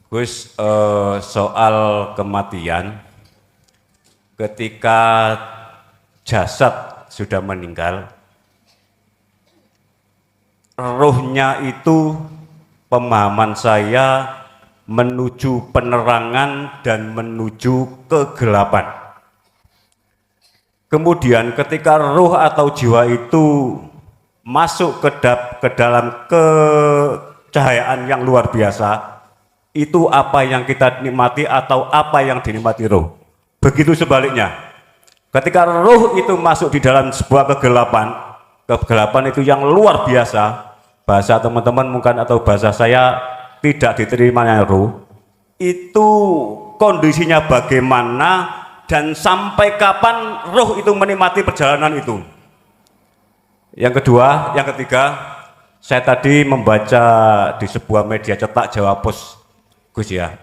Gus, soal kematian, ketika jasad sudah meninggal, ruhnya itu pemahaman saya menuju penerangan dan menuju kegelapan. Kemudian ketika ruh atau jiwa itu masuk ke dalam kecahayaan yang luar biasa, itu apa yang kita nikmati atau apa yang dinikmati ruh. Begitu sebaliknya, ketika ruh itu masuk di dalam sebuah kegelapan itu yang luar biasa, bahasa teman-teman mungkin atau bahasa saya tidak diterimanya ruh, itu kondisinya bagaimana dan sampai kapan ruh itu menikmati perjalanan itu. Yang ketiga, saya tadi membaca di sebuah media cetak Jawa Pos, Gus ya.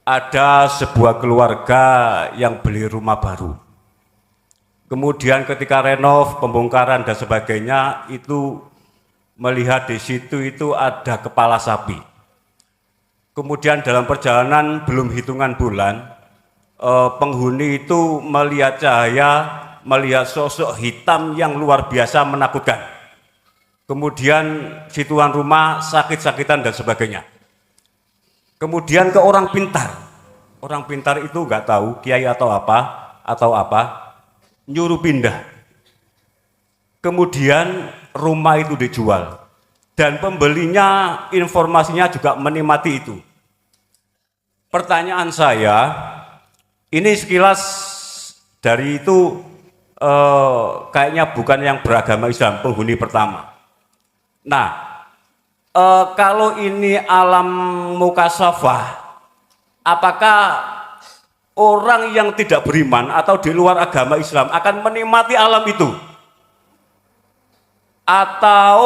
Ada sebuah keluarga yang beli rumah baru. Kemudian ketika renov, pembongkaran dan sebagainya, itu melihat di situ itu ada kepala sapi. Kemudian dalam perjalanan belum hitungan bulan, penghuni itu melihat cahaya, melihat sosok hitam yang luar biasa menakutkan. Kemudian si tuan rumah sakit-sakitan dan sebagainya. Kemudian ke orang pintar itu nggak tahu kiai atau apa, nyuruh pindah. Kemudian rumah itu dijual dan pembelinya informasinya juga menikmati itu. Pertanyaan saya, ini sekilas dari itu kayaknya bukan yang beragama Islam, penghuni pertama. Nah, kalau ini alam mukasyafah, apakah orang yang tidak beriman atau di luar agama Islam akan menikmati alam itu? Atau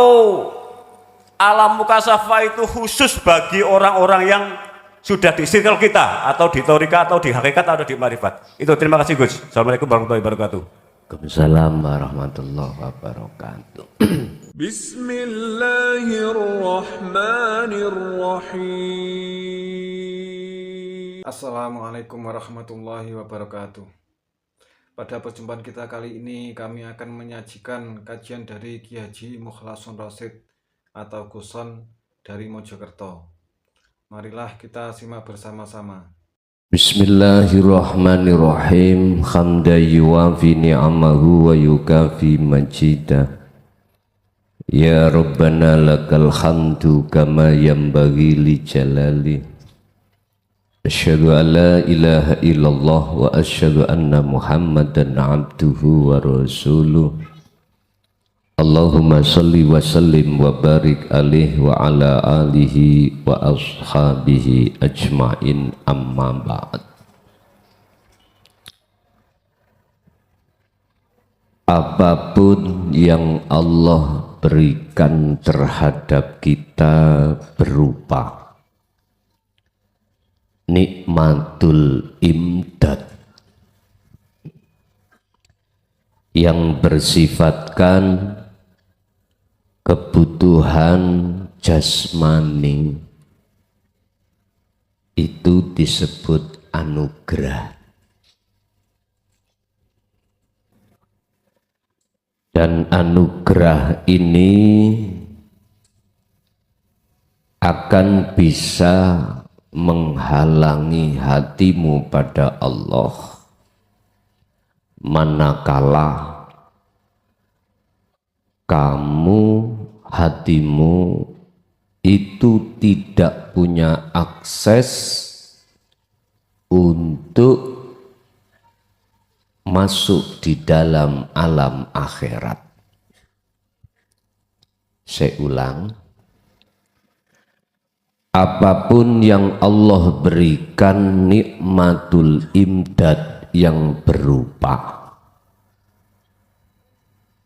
alam mukasyafah itu khusus bagi orang-orang yang sudah di circle kita, atau di torika, atau di hakikat, atau di marifat? Itu, terima kasih Gus. Assalamualaikum warahmatullahi wabarakatuh. Waalaikumsalam warahmatullahi wabarakatuh. Bismillahirrahmanirrahim. Assalamualaikum warahmatullahi wabarakatuh. Pada perjumpaan kita kali ini kami akan menyajikan kajian dari Ki Haji Mukhlasun Rasyid atau Guson dari Mojokerto. Marilah kita simak bersama-sama. Bismillahirrahmanirrahim. Hamda yuwafi ni'amahu wa yukafi majidah. Ya Rabbana lakal hamdu kama yanbaghi li jalali. Asyhadu an la ilaha illallah wa asyhadu anna Muhammadan abduhu wa rasuluh. Allahumma salli wa sallim wa barik alaihi wa ala alihi wa ashabihi ajma'in, amma ba'd. Apapun yang Allah berikan terhadap kita berupa nikmatul imdad yang bersifatkan kebutuhan jasmani, itu disebut anugerah. Dan anugerah ini akan bisa menghalangi hatimu pada Allah manakala kamu, hatimu itu tidak punya akses untuk masuk di dalam alam akhirat. Saya ulang, apapun yang Allah berikan nikmatul imdad yang berupa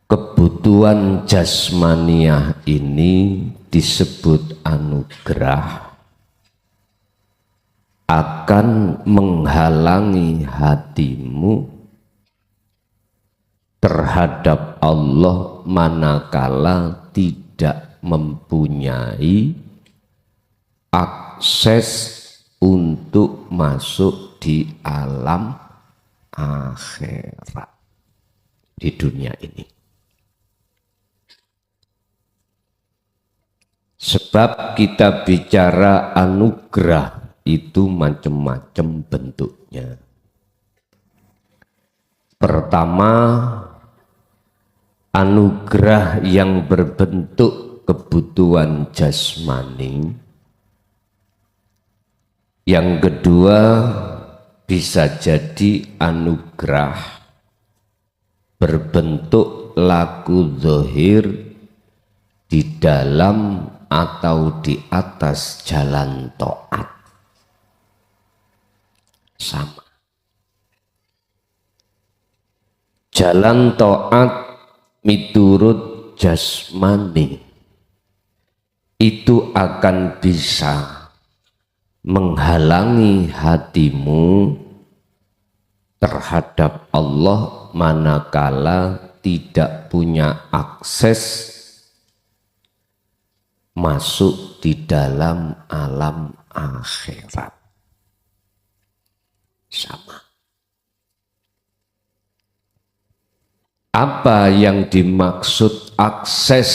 kebutuhan jasmaniah ini disebut anugerah, akan menghalangi hatimu terhadap Allah manakala tidak mempunyai akses akses untuk masuk di alam akhirat di dunia ini. Sebab kita bicara anugerah itu macam-macam bentuknya. Pertama, anugerah yang berbentuk kebutuhan jasmani. Yang kedua, bisa jadi anugerah berbentuk laku zahir di dalam atau di atas jalan taat. Sama. Jalan taat miturut jasmani itu akan bisa menghalangi hatimu terhadap Allah manakala tidak punya akses masuk di dalam alam akhirat. Sama. Apa yang dimaksud akses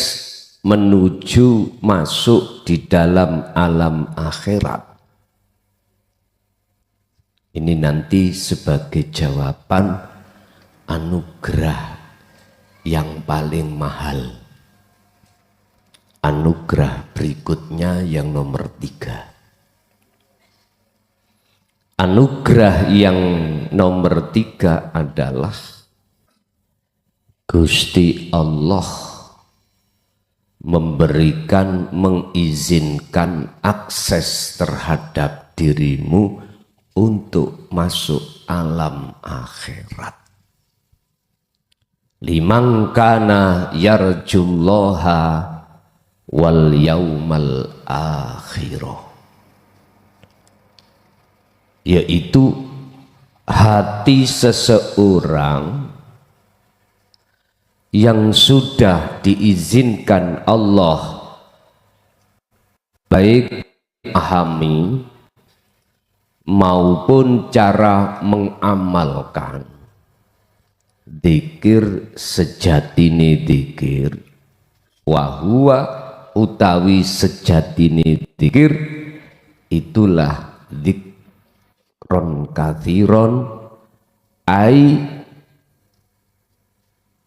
menuju masuk di dalam alam akhirat? Ini nanti sebagai jawaban anugerah yang paling mahal. Anugerah berikutnya yang nomor 3. Anugerah yang nomor 3 adalah Gusti Allah mengizinkan akses terhadap dirimu untuk masuk alam akhirat. Liman kana yarjullaha wal yaumal akhirah, yaitu hati seseorang yang sudah diizinkan Allah baik memahami maupun cara mengamalkan dzikir sejatine dzikir, wahwa utawi sejatine dzikir itulah dzikron katsiron ai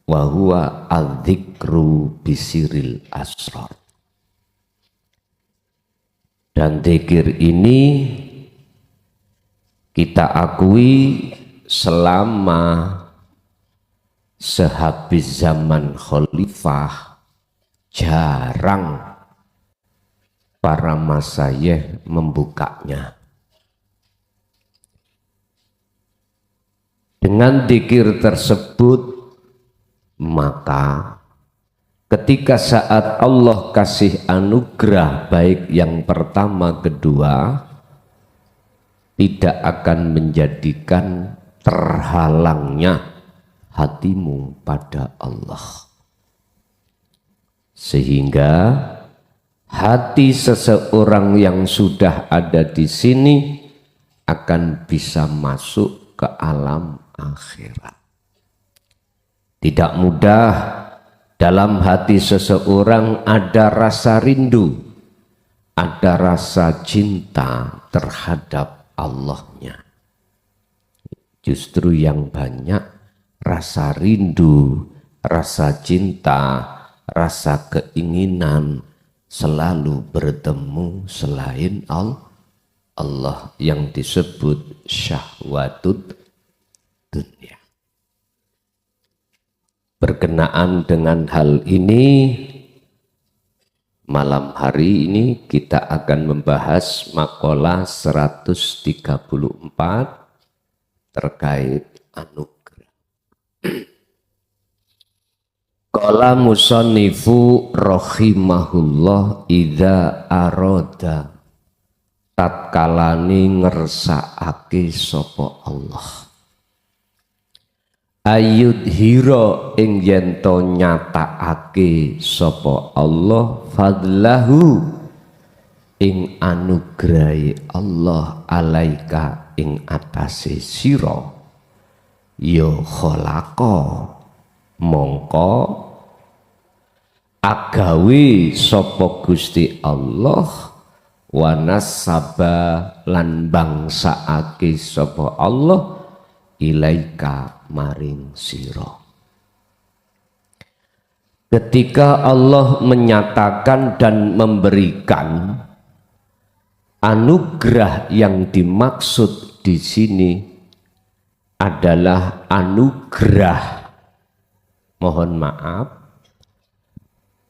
wahwa adzikru bisiril asrar. Dan dzikir ini kita akui selama sehabis zaman khalifah jarang para masyayikh membukanya. Dengan dzikir tersebut, maka ketika saat Allah kasih anugerah baik yang pertama kedua, tidak akan menjadikan terhalangnya hatimu pada Allah. Sehingga hati seseorang yang sudah ada di sini akan bisa masuk ke alam akhirat. Tidak mudah dalam hati seseorang ada rasa rindu, ada rasa cinta terhadap Allahnya. Justru yang banyak rasa rindu, rasa cinta, rasa keinginan selalu bertemu selain Allah yang disebut syahwatud dunia. Berkenaan dengan hal ini, malam hari ini kita akan membahas makalah 134 terkait anugerah. Qala musannifu rahimahullah idza arada tatkalane ngersakake sapa Allah ayudhira ing yen to nyatakake sapa Allah fadlahu ing anugrahi Allah alaika ing atase sira ya khalaqa mongko agawe sapa Gusti Allah wa nasaba lan bangsaake sapa Allah ilaika maring sira. Ketika Allah menyatakan dan memberikan anugerah yang dimaksud di sini adalah anugerah, mohon maaf,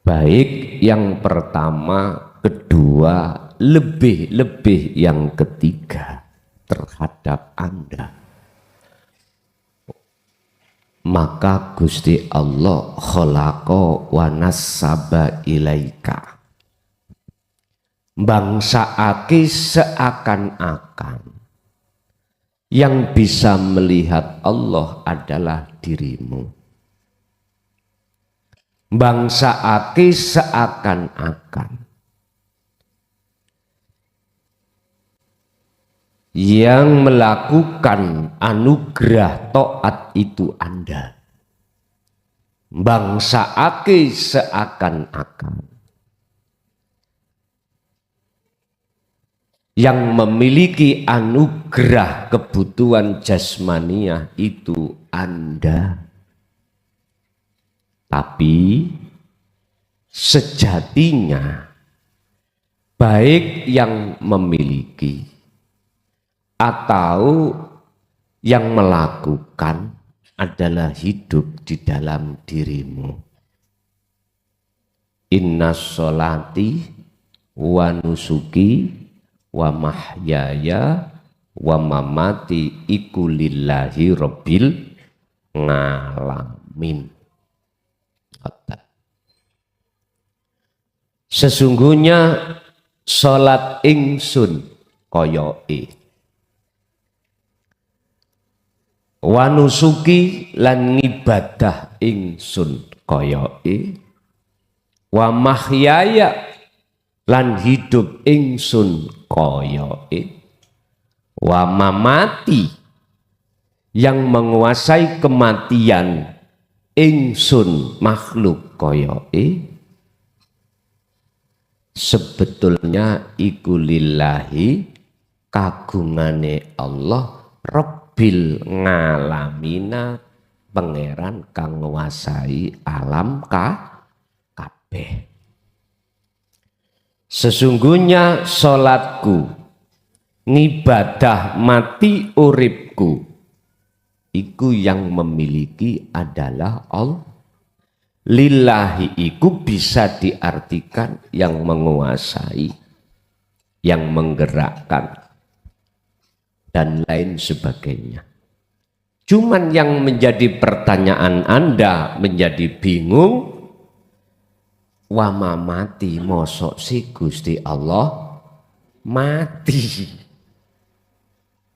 baik yang pertama, kedua, lebih-lebih yang ketiga terhadap Anda. Maka Gusti Allah khalaqa wa nasaba ilaika, bangsaake seakan-akan yang bisa melihat Allah adalah dirimu. Bangsaake seakan-akan yang melakukan anugerah taat itu Anda. Bangsaake seakan-akan yang memiliki anugerah kebutuhan jasmaniah itu Anda. Tapi sejatinya baik yang memiliki atau yang melakukan adalah hidup di dalam dirimu. Inna sholati wa nusuki wa mahyaya wa mamati iku lillahi rabbil ngalamin. Sesungguhnya sholat ingsun koyoke wa nusuki lan ngibadah ingsun koyoke wa mahyaya lan hidup ingsun koyoke wa mamati yang menguasai kematian ingsun makhluk koyoke sebetulnya iku lillahi kagungane Allah Rabbil ngalamina pangeran kang nguasai alam kabeh. Sesungguhnya salatku ngibadah mati uripku iku yang memiliki adalah Allah. Lillahi iku bisa diartikan yang menguasai, yang menggerakkan dan lain sebagainya. Cuman yang menjadi pertanyaan Anda menjadi bingung, wa mati mosok si Gusti Allah mati.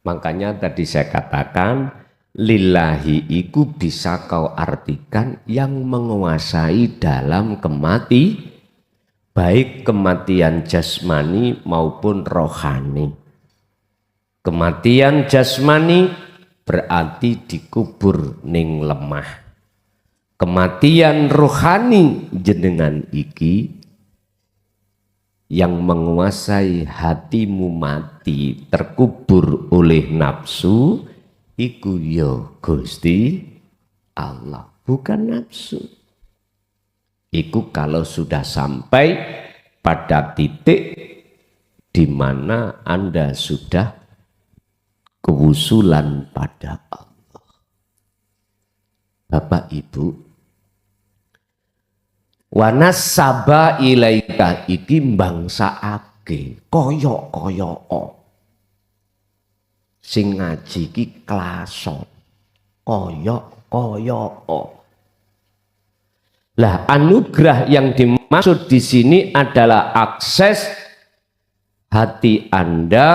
Makanya tadi saya katakan lillahi iku bisa kau artikan yang menguasai dalam baik kematian jasmani maupun rohani. Kematian jasmani berarti dikubur ning lemah. Kematian rohani jenengan iki yang menguasai hatimu mati terkubur oleh nafsu iku yo Gusti Allah, bukan nafsu. Iku kalau sudah sampai pada titik di mana Anda sudah kewusulan pada Allah. Bapak Ibu, wanasaba ilaika iki mbangsaake koyok-koyok sing ngaji iki klason koyok-koyok. Lah anugerah yang dimaksud di sini adalah akses hati Anda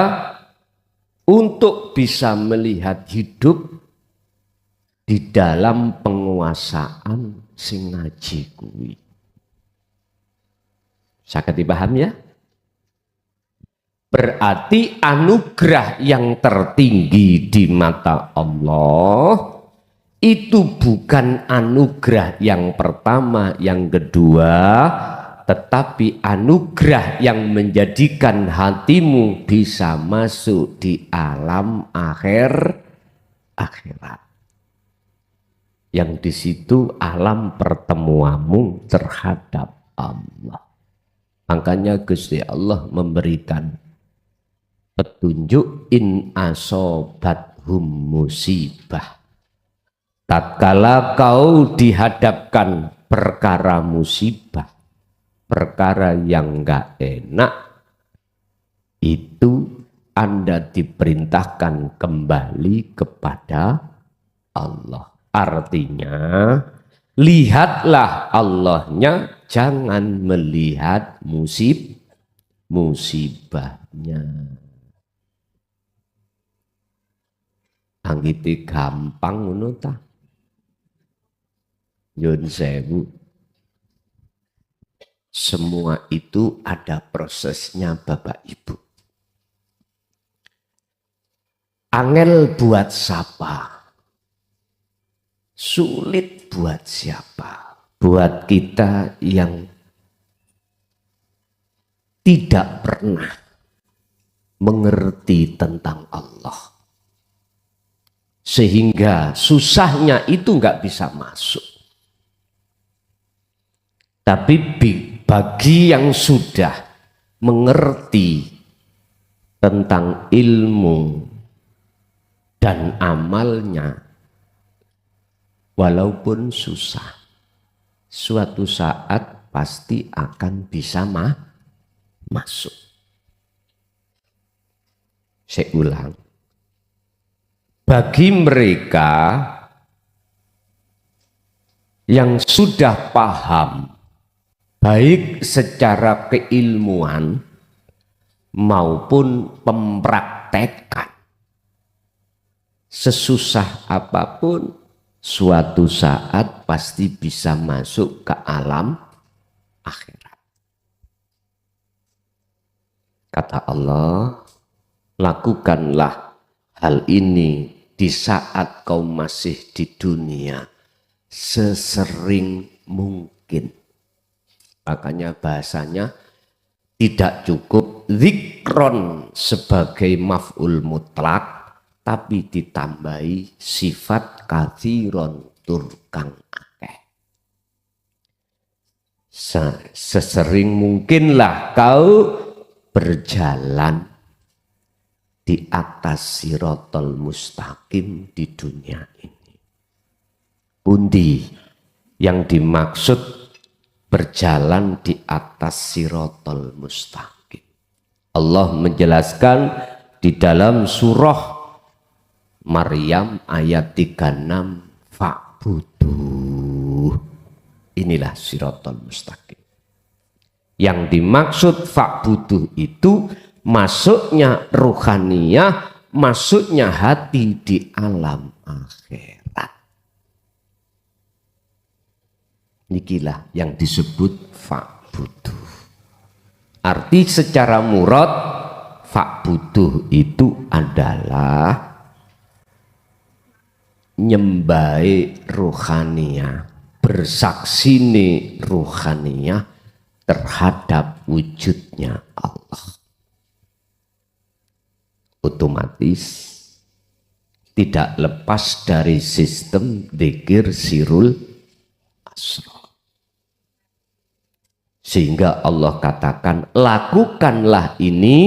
untuk bisa melihat hidup di dalam penguasaan sing ngaji kuwi. Saged dipaham ya? Berarti anugerah yang tertinggi di mata Allah itu bukan anugerah yang pertama, yang kedua, tetapi anugerah yang menjadikan hatimu bisa masuk di alam akhirat. Yang di situ alam pertemuanmu terhadap Allah. Makanya Gusti Allah memberikan petunjuk in asobathum musibah. Tatkala kau dihadapkan perkara musibah, perkara yang enggak enak, itu Anda diperintahkan kembali kepada Allah. Artinya, lihatlah Allahnya, jangan melihat musibahnya. Anggite gampang ngono ta? Nyun sewu. Semua itu ada prosesnya Bapak Ibu. Angel buat siapa? Sulit buat siapa? Buat kita yang tidak pernah mengerti tentang Allah. Sehingga susahnya itu nggak bisa masuk. Tapi bagi yang sudah mengerti tentang ilmu dan amalnya, walaupun susah, suatu saat pasti akan bisa masuk. Saya ulang. Bagi mereka yang sudah paham, baik secara keilmuan maupun pempraktekan, sesusah apapun, suatu saat pasti bisa masuk ke alam akhirat. Kata Allah, lakukanlah hal ini di saat kau masih di dunia sesering mungkin. Makanya bahasanya tidak cukup zikron sebagai maf'ul mutlak, tapi ditambahi sifat kathiron tur kang akeh. Sesering mungkinlah kau berjalan di atas sirotol mustaqim di dunia ini. Pundi yang dimaksud berjalan di atas sirotol mustaqim? Allah menjelaskan di dalam surah Maryam ayat 36, fa'buduh. Inilah sirotol mustaqim. Yang dimaksud fa'buduh itu masuknya ruhaniyah, masuknya hati di alam akhirat. Inilah yang disebut fa'buduh. Arti secara murad, fa'buduh itu adalah nyembahi ruhaniyah, bersaksine ruhaniyah terhadap wujudnya Allah. Otomatis tidak lepas dari sistem dzikir sirul asrar. Sehingga Allah katakan, lakukanlah ini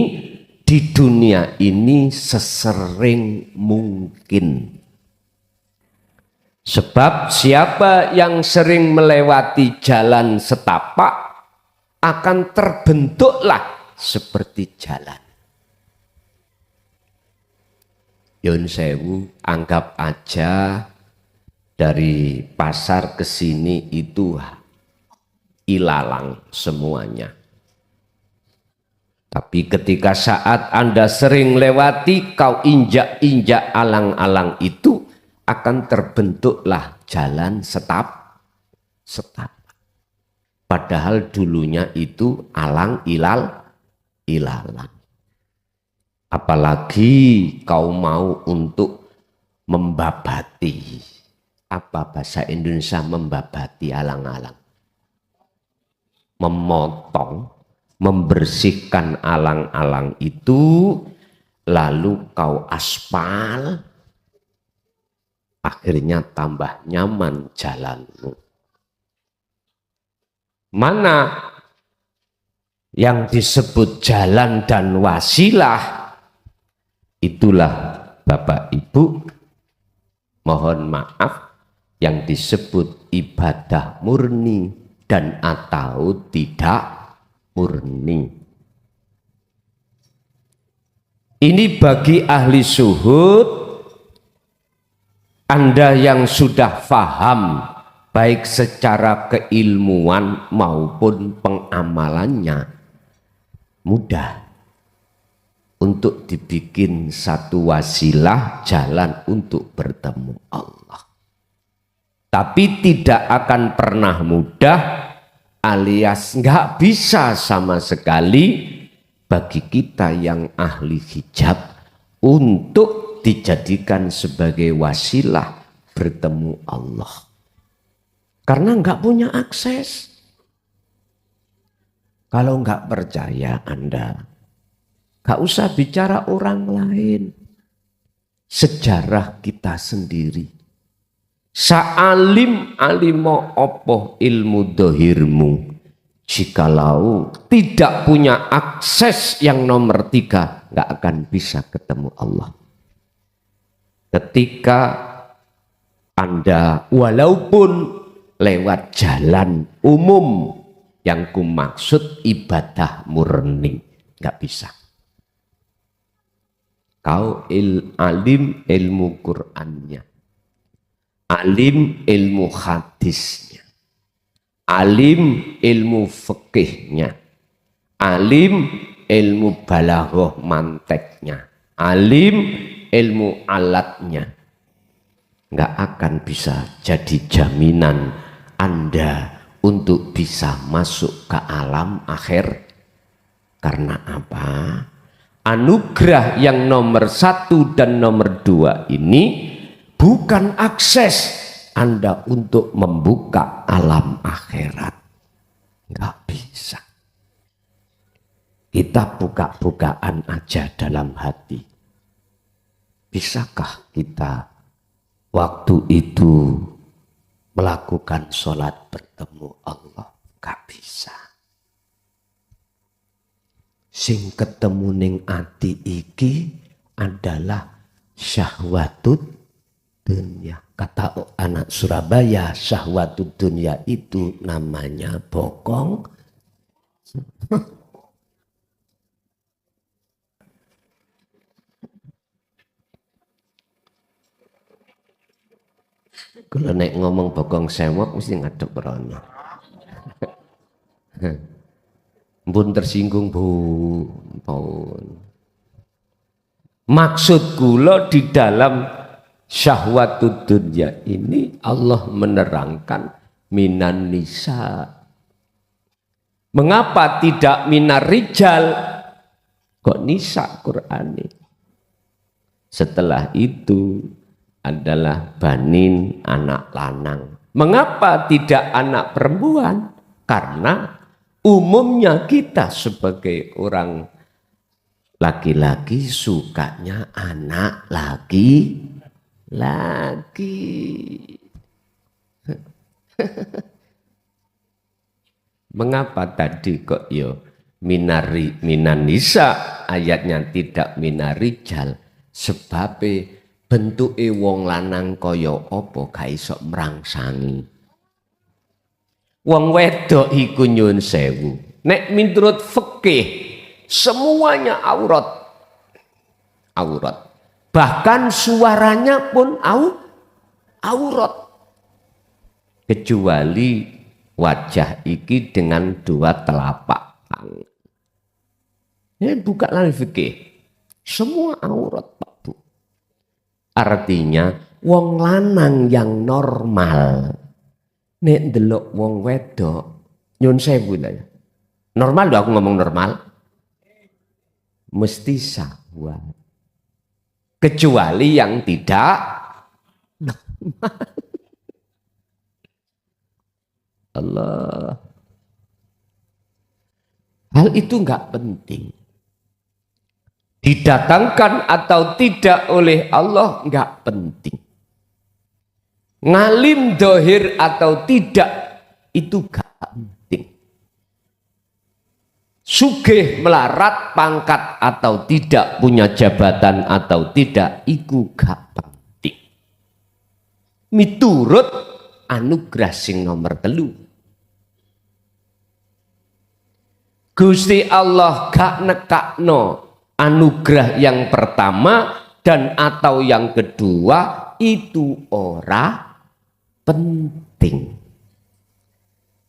di dunia ini sesering mungkin. Sebab siapa yang sering melewati jalan setapak akan terbentuklah seperti jalan. Yun sewu, anggap aja dari pasar ke sini itu ilalang semuanya. Tapi ketika saat Anda sering lewati, kau injak-injak alang-alang itu, akan terbentuklah jalan setapak. Padahal dulunya itu alang ilalang. Apalagi kau mau untuk membabati. Apa bahasa Indonesia membabati, alang-alang? Memotong, membersihkan alang-alang itu, lalu kau aspal, akhirnya tambah nyaman jalanmu. Mana yang disebut jalan dan wasilah, itulah Bapak Ibu, mohon maaf, yang disebut ibadah murni dan atau tidak murni. Ini bagi ahli syuhud, Anda yang sudah faham baik secara keilmuan maupun pengamalannya, mudah untuk dibikin satu wasilah jalan untuk bertemu Allah. Tapi tidak akan pernah mudah alias nggak bisa sama sekali bagi kita yang ahli hijab untuk dijadikan sebagai wasilah bertemu Allah. Karena nggak punya akses. Kalau nggak percaya Anda, nggak usah bicara orang lain. Sejarah kita sendiri. Sa'alim alimo opo ilmu dohirmu, jikalau tidak punya akses yang nomor 3, nggak akan bisa ketemu Allah. Ketika Anda walaupun lewat jalan umum, yang kumaksud ibadah murni, nggak bisa. Kau alim ilmu Qur'annya, alim ilmu hadisnya, alim ilmu fikihnya, alim ilmu balaghah manteknya, alim ilmu alatnya, nggak akan bisa jadi jaminan Anda untuk bisa masuk ke alam akhir. Karena apa? Anugerah yang nomor 1 dan nomor 2 ini bukan akses Anda untuk membuka alam akhirat. Nggak bisa. Kita buka-bukaan aja dalam hati. Bisakah kita waktu itu melakukan sholat bertemu Allah? Nggak bisa. Sing ketemu ning ati iki adalah syahwatut dunia. Kata anak Surabaya, syahwatud dunia itu namanya bokong. Kalau nek ngomong bokong sewok mesti ngadep rono. Pun tersinggung Bu, pun. Maksud kula di dalam syahwatud dunya ini Allah menerangkan minan nisa. Mengapa tidak minar rijal? Kok nisa Qur'ani? Setelah itu adalah banin, anak lanang. Mengapa tidak anak perempuan? Karena umumnya kita sebagai orang laki-laki sukanya anak laki-laki. Mengapa tadi kok yo minan nisa ayatnya tidak minarijal? Sebab bentuke wong lanang kaya apa gak iso mrangsangi. Wong wedok iku nyun sewu. Nek menurut fikih semuanya aurat. Aurat. Bahkan suaranya pun aurat. Kecuali wajah iki dengan 2 telapak tangan. Ini buka lagi fikih. Semua aurat Pak Bu. Artinya wong lanang yang normal nek ndelok wong wedok nyun sewu ya. Normal lho aku ngomong normal. Mesti sah buat. Kecuali yang tidak normal. Allah. Hal itu enggak penting. Didatangkan atau tidak oleh Allah enggak penting. Ngalim dohir atau tidak itu enggak penting. Sugih melarat pangkat atau tidak, punya jabatan atau tidak, itu enggak penting. Miturut anugerah sing nomor 3. Gusti Allah gak nekakno anugerah yang pertama dan atau yang kedua itu ora penting.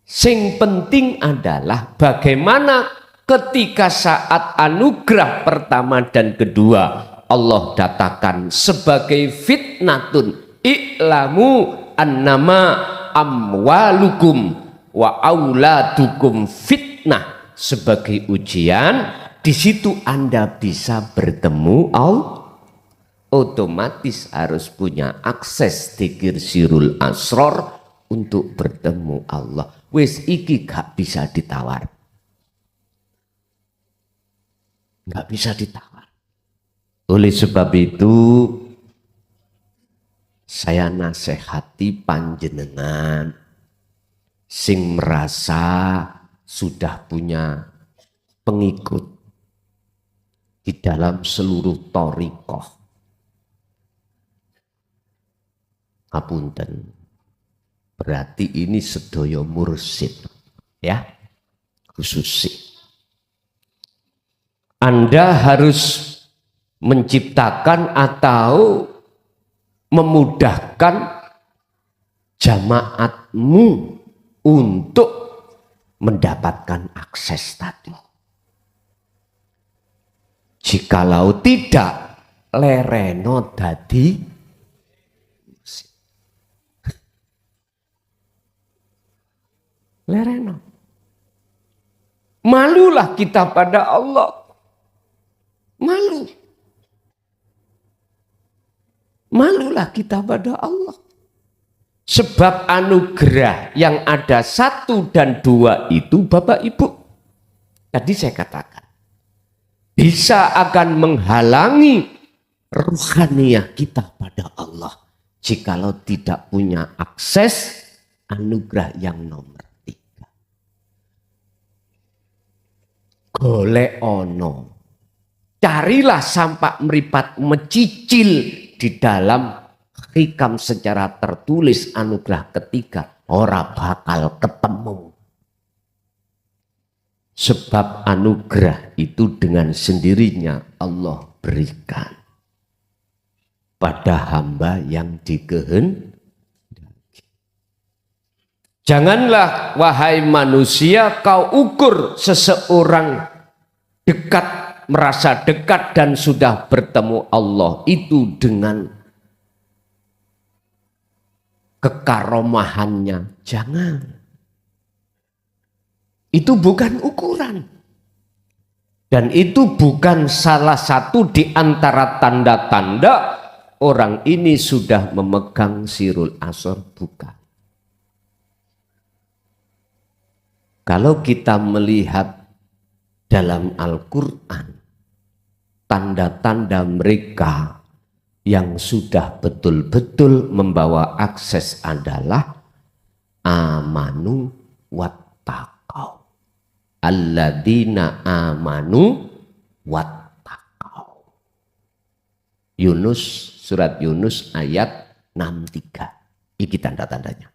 Sing penting adalah bagaimana ketika saat anugerah pertama dan kedua Allah datakan sebagai fitnatun i'lamu annama amwalukum wa auladukum fitnah, sebagai ujian. Di situ Anda bisa bertemu Allah, otomatis harus punya akses dikir sirul asror untuk bertemu Allah. Wis iki gak bisa ditawar, gak bisa ditawar. Oleh sebab itu saya nasihati panjenengan sing merasa sudah punya pengikut di dalam seluruh thariqah. Ngapunten, berarti ini sedaya mursyid ya, khususi. Anda harus menciptakan atau memudahkan jamaatmu untuk mendapatkan akses tadi. Jikalau tidak, lereno dadi lereno. Malulah kita pada Allah. Malu. Malulah kita pada Allah. Sebab anugerah yang ada 1 dan 2 itu Bapak Ibu, tadi saya katakan, bisa akan menghalangi ruhaniyah kita pada Allah jikalau tidak punya akses anugerah yang nomor 3. Golek ono, carilah sampai meripat mecicil di dalam hikam secara tertulis anugerah ketiga, ora bakal ketemu. Sebab anugerah itu dengan sendirinya Allah berikan pada hamba yang dikehendaki. Janganlah wahai manusia kau ukur seseorang dekat, merasa dekat dan sudah bertemu Allah itu dengan kekaromahannya. Jangan. Itu bukan ukuran. Dan itu bukan salah satu di antara tanda-tanda orang ini sudah memegang sirul asor, bukan. Kalau kita melihat dalam Al-Quran, tanda-tanda mereka yang sudah betul-betul membawa akses adalah amanu wattaqau. Alladzina amanu wattaqau. Yunus, surat Yunus ayat 63. Ini tanda-tandanya.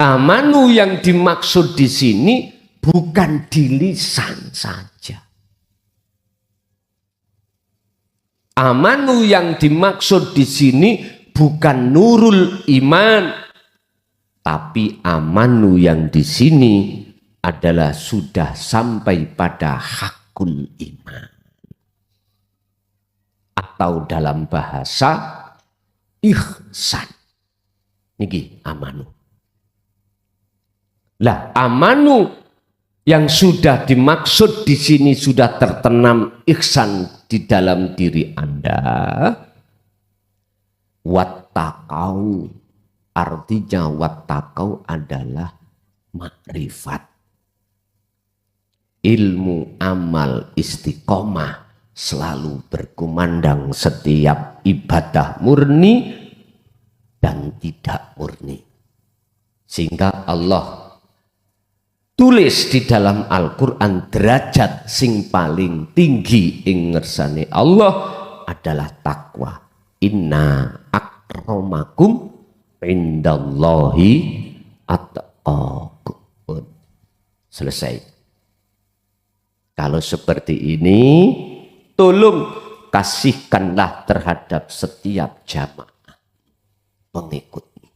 Amanu yang dimaksud di sini bukan di lisan saja. Amanu yang dimaksud di sini bukan nurul iman, tapi amanu yang di sini adalah sudah sampai pada hakul iman. Atau dalam bahasa ihsan. Niki amanu. Lah amanu yang sudah dimaksud di sini sudah tertanam ihsan di dalam diri Anda. Wattaqau, artinya wattaqau adalah makrifat. Ilmu, amal, istiqomah selalu berkumandang setiap ibadah murni dan tidak murni. Sehingga Allah tulis di dalam Al-Quran derajat sing paling tinggi ing ngersane Allah adalah takwa. Inna akramakum indallahi atqakum. Selesai. Kalau seperti ini, tolong kasihkanlah terhadap setiap jamaah pengikutmu.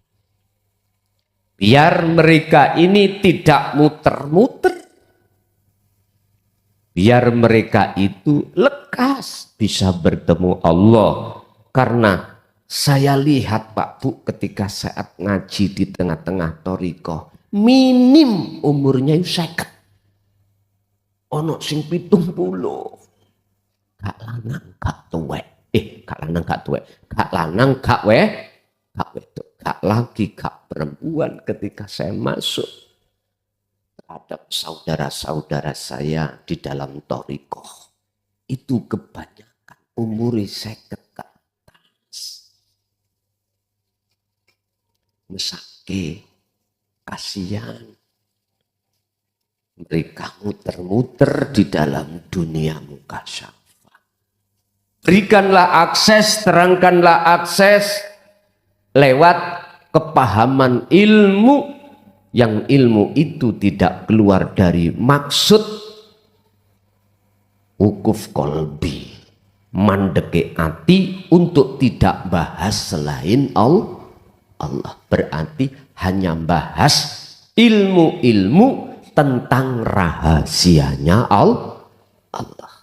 Biar mereka ini tidak muter-muter. Biar mereka itu lekas bisa bertemu Allah. Karena saya lihat Pak Bu ketika saat ngaji di tengah-tengah thariqah, minim umurnya 50. Ono sing 70. Gak lanang gak tuwek. Gak lanang gak tuwek. Gak lanang gak wedok. Gak laki gak perempuan ketika saya masuk terhadap saudara-saudara saya di dalam thariqah. Itu kebanyakan umurnya 50. Mesake, kasihan. Mereka muter-muter di dalam dunia mukasyafah. Berikanlah akses, terangkanlah akses lewat kepahaman ilmu, yang ilmu itu tidak keluar dari maksud wukuf kolbi, mandeke ati untuk tidak bahas selain Allah. Berarti hanya bahas ilmu-ilmu tentang rahasianya Allah.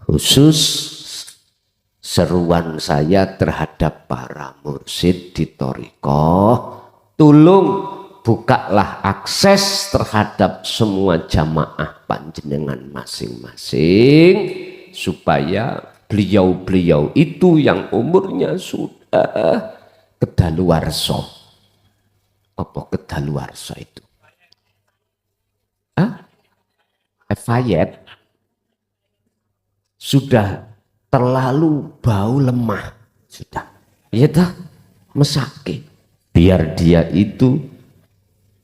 Khusus seruan saya terhadap para mursyid di thariqah, tolong bukalah akses terhadap semua jamaah panjenengan masing-masing supaya beliau-beliau itu yang umurnya sudah kedaluwarsa. Apa kedaluwarsa itu? Efayet sudah terlalu bau lemah, sudah. Ya dah, mesake. Biar dia itu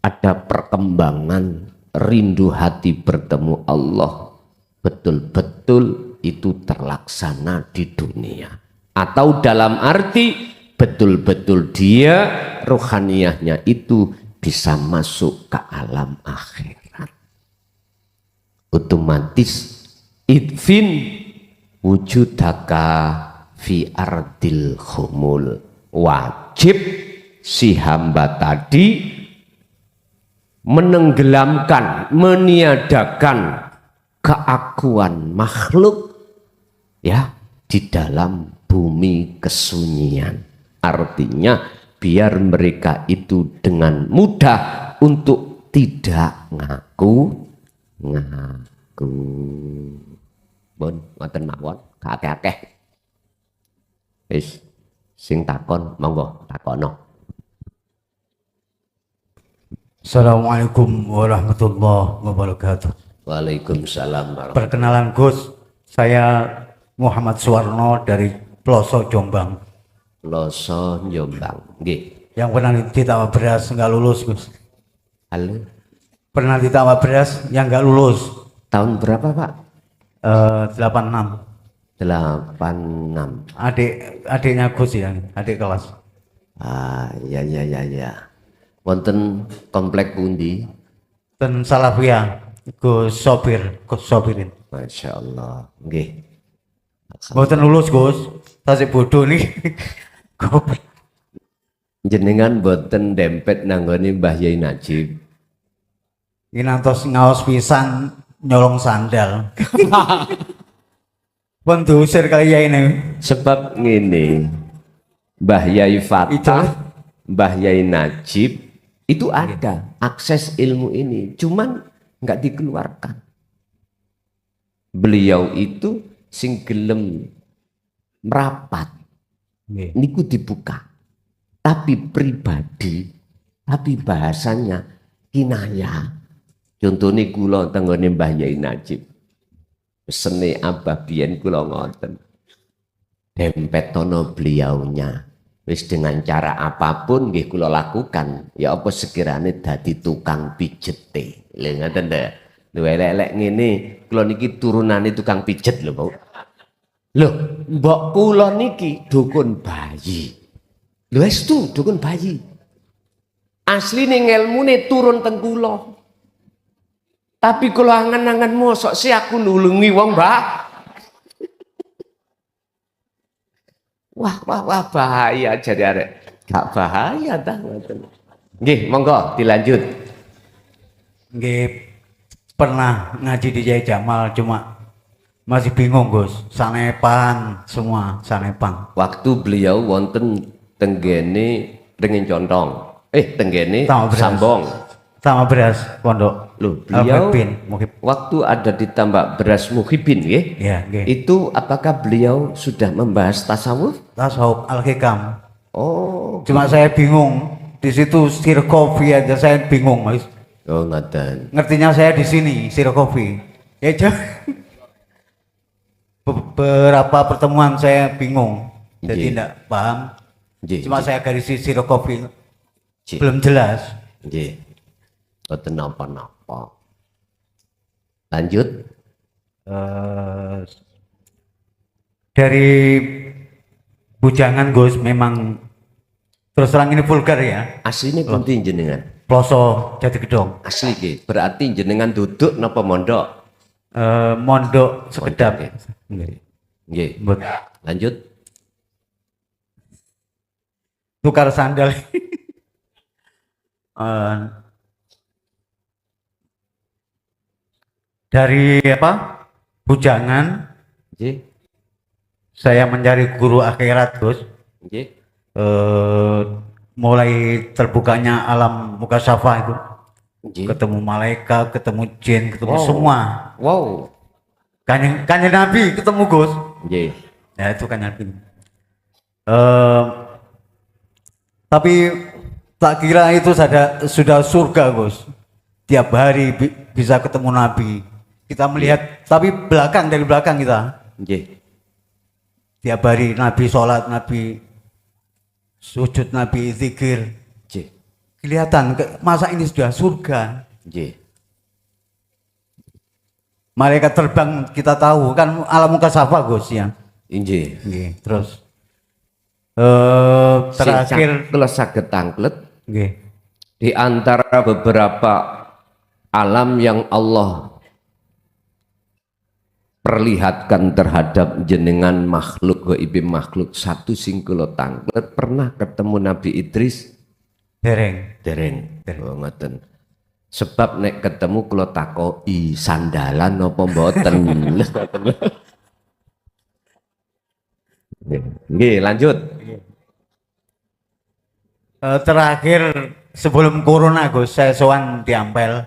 ada perkembangan rindu hati bertemu Allah, betul-betul itu terlaksana di dunia. Atau dalam arti betul-betul dia rohaniyahnya itu bisa masuk ke alam akhirat. Otomatis idfin wujudaka fi ardil khumul. Wajib si hamba tadi menenggelamkan, meniadakan keakuan makhluk ya di dalam bumi kesunyian. Artinya biar mereka itu dengan mudah untuk tidak ngaku. Bon, ngoten mawon, kakek-kakek. Wis sing takon monggo takono. Assalamualaikum warahmatullahi wabarakatuh. Waalaikumsalam warahmatullahi. Perkenalan Gus, saya Muhammad Suwarno dari Ploso Jombang. Ploso Jombang, nggih. Yang pernah ditawar beras nggak lulus, Gus. Halo. Pernah ditawar beras yang nggak lulus. Tahun berapa Pak? 86. 86. Adiknya Gus ya, adik kelas. Ya. Wonten komplek pundi? Dan Salafiyah, Gus Sobirin. Masya Allah, nggih. Mboten lulus Gus, tasik bodoh nih. Jenengan boten dempet nanggone Mbah Yai Najib. Ini nantos ngaos pisan nyolong sandal. Pun diusir kali ya ini. Sebab ngene, Mbah Yai Fatah, Mbah Yai Najib itu ada akses ilmu ini, cuman nggak dikeluarkan. beliau itu sing gelem merapat Nggih. niku dibuka, tapi pribadi, tapi bahasanya kinaya. Contohnya kula tenggone Mbah Yai Najib, pesene Abah biyen kula ngoten, dempetono beliaunya, wis dengan cara apapun nggih kula lakukan, ya apa sekirane dadi tukang pijete. Lha ngoten lho. Lho elek-elek ngene, kula niki turunane tukang pijet lho, Pak. Lho, mbok kula niki dukun bayi. Lho estu dukun bayi. Asline ngelmune turun teng kula. Tapi kula angen-angen mosok si aku nulungi wong, Mbak. Wah bahaya jadi arek. Gak bahaya ta ngoten. Nggih, monggo dilanjut. Nggih, pernah ngaji di Jaya Jamal, cuma masih bingung Gus, sanepan semua, sanepan. Waktu beliau wonten tenggene Ringin Contong. Tenggene Sama beras. Sambong. Sama beras pondok. Loh, beliau Muhib. waktu ada di tambak beras Muhibin nggih. Ya, nggih. Itu apakah beliau sudah membahas tasawuf? Tasawuf Al-Hikam. Oh, Cuma saya bingung, di situ sir kopi aja saya bingung, Mas. oh ngoten. Ngertinya saya di sini sir kopi. Ya beberapa pertemuan saya bingung, jadi Nggih. tidak paham. Nggih. Cuma saya garisi sir kopi, Nggih. belum jelas. Nggih. Mboten napa-napa. Lanjut. Eh, dari bujangan Gus memang terus terang ini vulgar ya. Asline pundi jenengan? Ploso Jatigedong. Asli nggih. Berarti jenengan duduk napa mondok? Mondok sekedap. Mondok, Nggih. Nggih. Mbut. Lanjut. Tukar sandal. Dari apa? Bujangan Nggih. saya mencari guru akhirat Gus. Nggih. Mulai terbukanya alam mukasyafah itu. Nggih. Ketemu malaikat, ketemu jin, ketemu Wow. semua. Wow. Kanjeng Nabi ketemu Gus. Nggih. Ya itu kan Nabi. Tapi tak kira itu sudah surga Gus. Tiap hari bisa ketemu Nabi. Kita melihat, tapi dari belakang kita. Nggih. Tiap hari Nabi sholat, Nabi sujud, Nabi zikir. Nggih. Kelihatan, masa ini sudah surga. Nggih. Malaikat terbang kita tahu, kan alam mukasyafah Gus ya. Nggih. Nggih, terus terakhir kalau saged tanglet nggih. di antara beberapa alam yang Allah perlihatkan terhadap jenengan makhluk gaib makhluk satu sing kula tanglet pernah ketemu Nabi Idris Dereng. dereng. Oh, ngoten. Sebab nek ketemu kula takoki sandalan apa mboten. Nggih, lanjut. Terakhir sebelum corona Gus, saya sowan di Ampel.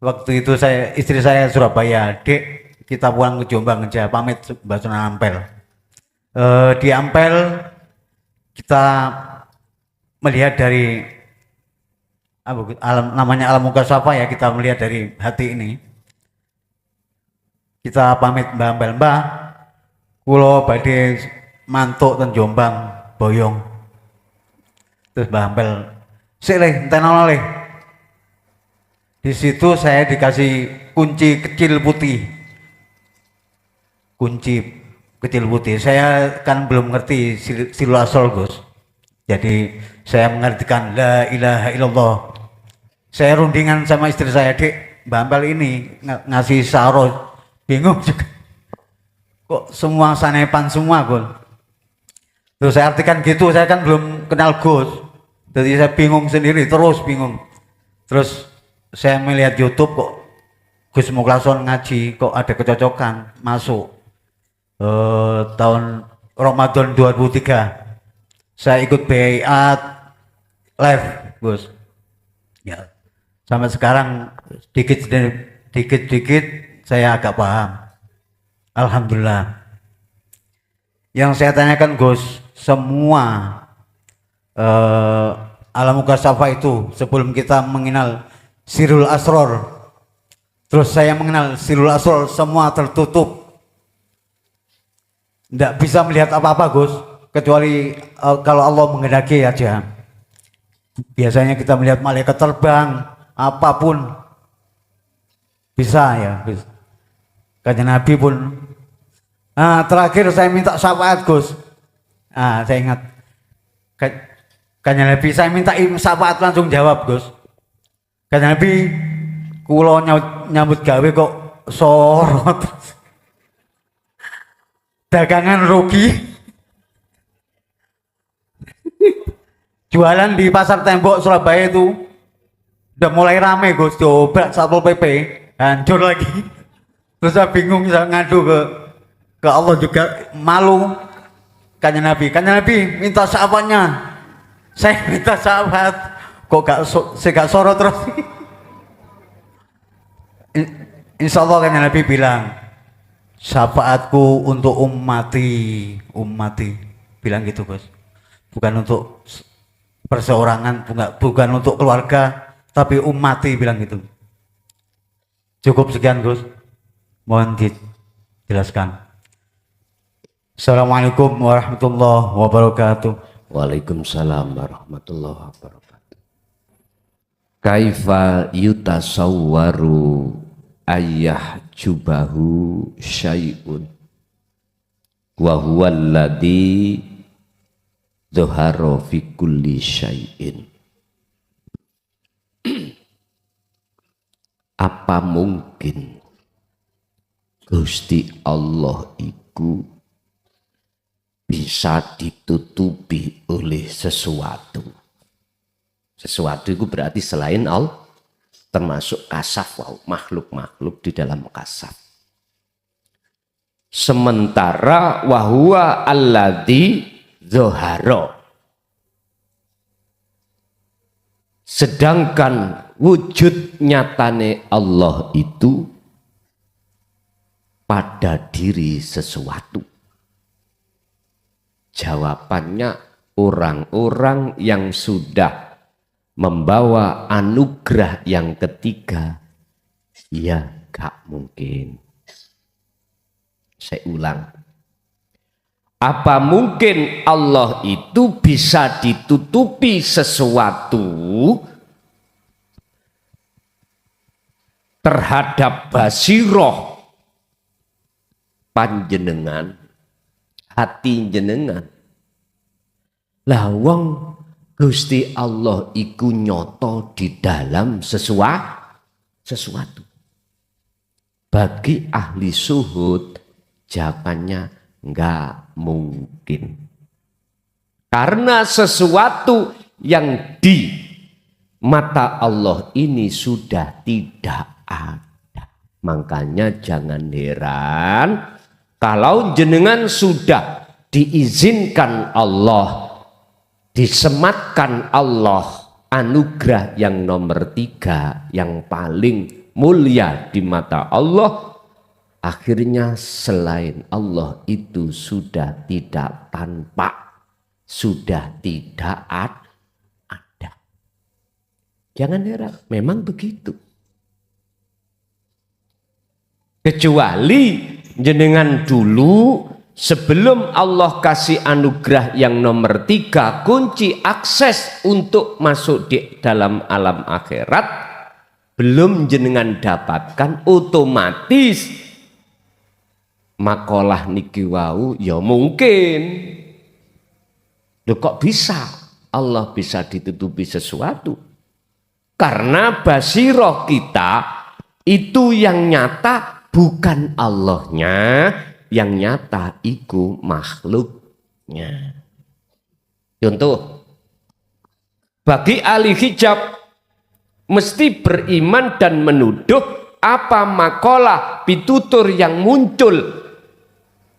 Waktu itu istri saya Surabaya, Dek kita pulang ke Jombang aja, pamit Mbak Sunan Ampel. Di Ampel kita melihat dari namanya alam mukasyafah ya, kita melihat dari hati ini. Kita pamit Mbak Ampel, Mbak, kulo badhe mantuk ten Jombang boyong. Terus Mbak Ampel, sik le, entenono le. Di situ saya dikasih kunci kecil putih. Kunci kecil putih. Saya kan belum ngerti silul asal Gus. Jadi saya mengartikan la ilaha illallah. Saya rundingan sama istri saya, Dek, Mbak Ampel ini ngasih syarat, bingung juga. Kok semua sanepan semua Gus. Terus saya artikan gitu, saya kan belum kenal Gus. Jadi saya bingung sendiri, terus bingung. Terus saya melihat YouTube kok Gus Mukhlason ngaji, kok ada kecocokan, masuk. Tahun Ramadan 2003 saya ikut baiat live Gus ya, sampai sekarang dikit-dikit saya agak paham. Alhamdulillah. Yang saya tanyakan Gus, semua alam mukasafa itu sebelum kita mengenal Sirul Asror, terus saya mengenal Sirul Asror, semua tertutup. Tidak bisa melihat apa-apa Gus, kecuali kalau Allah menghendaki aja. Biasanya kita melihat malaikat terbang, apapun bisa ya. Bisa. Kanjeng Nabi pun. Nah, terakhir saya minta syafaat Gus. Ah, saya ingat. Kanjeng Nabi saya minta syafaat langsung jawab Gus. Kanjeng Nabi kula nyambut gawe kok sorot. Dagangan rugi. Jualan di pasar tembok Surabaya itu udah mulai rame Gus, coba Satpol PP hancur lagi. Terus saya bingung, saya ngadu ke Allah juga, malu. Kanjeng Nabi minta syafaatnya. Saya minta syafaat kok gak sorot terus. Insya Allah Kanjeng Nabi bilang, syafaatku untuk ummati, bilang gitu Gus, bukan untuk perseorangan, bukan untuk keluarga, tapi ummati, bilang gitu. Cukup sekian Gus, mohon dijelaskan. Assalamualaikum warahmatullahi wabarakatuh. Waalaikumsalam warahmatullahi wabarakatuh. Kaifa yutasawwaru ayyah jubahu syai'un wa huwa alladhi dhahara fi kulli syai'in. Apa mungkin Gusti Allah iku bisa ditutupi oleh sesuatu? Sesuatu itu berarti selain Allah, termasuk kasaf, makhluk-makhluk di dalam kasaf. Sementara wahuwa alladzi zoharo, sedangkan wujud nyatane Allah itu pada diri sesuatu. Jawabannya, orang-orang yang sudah membawa anugerah yang ketiga, ya gak mungkin. Saya ulang. Apa mungkin Allah itu bisa ditutupi sesuatu terhadap basiroh panjenengan, hati jenengan? Lah wong Gusti Allah iku nyoto di dalam sesuatu. Bagi ahli suhud, jawabannya enggak mungkin. Karena sesuatu yang di mata Allah ini sudah tidak ada. Makanya jangan heran kalau jenengan sudah diizinkan Allah, disematkan Allah anugerah yang nomor 3, yang paling mulia di mata Allah, akhirnya selain Allah itu sudah tidak tampak, sudah tidak ada. Jangan heran, memang begitu. Kecuali jenengan dulu sebelum Allah kasih anugerah yang nomor 3, kunci akses untuk masuk di dalam alam akhirat, belum jenengan dapatkan, otomatis makalah niki wau ya mungkin. Loh, kok bisa Allah bisa ditutupi sesuatu? Karena basiroh kita itu yang nyata bukan Allahnya, yang nyata iku makhluknya. Contoh, bagi ahli hijab mesti beriman dan menuduh apa makalah pitutur yang muncul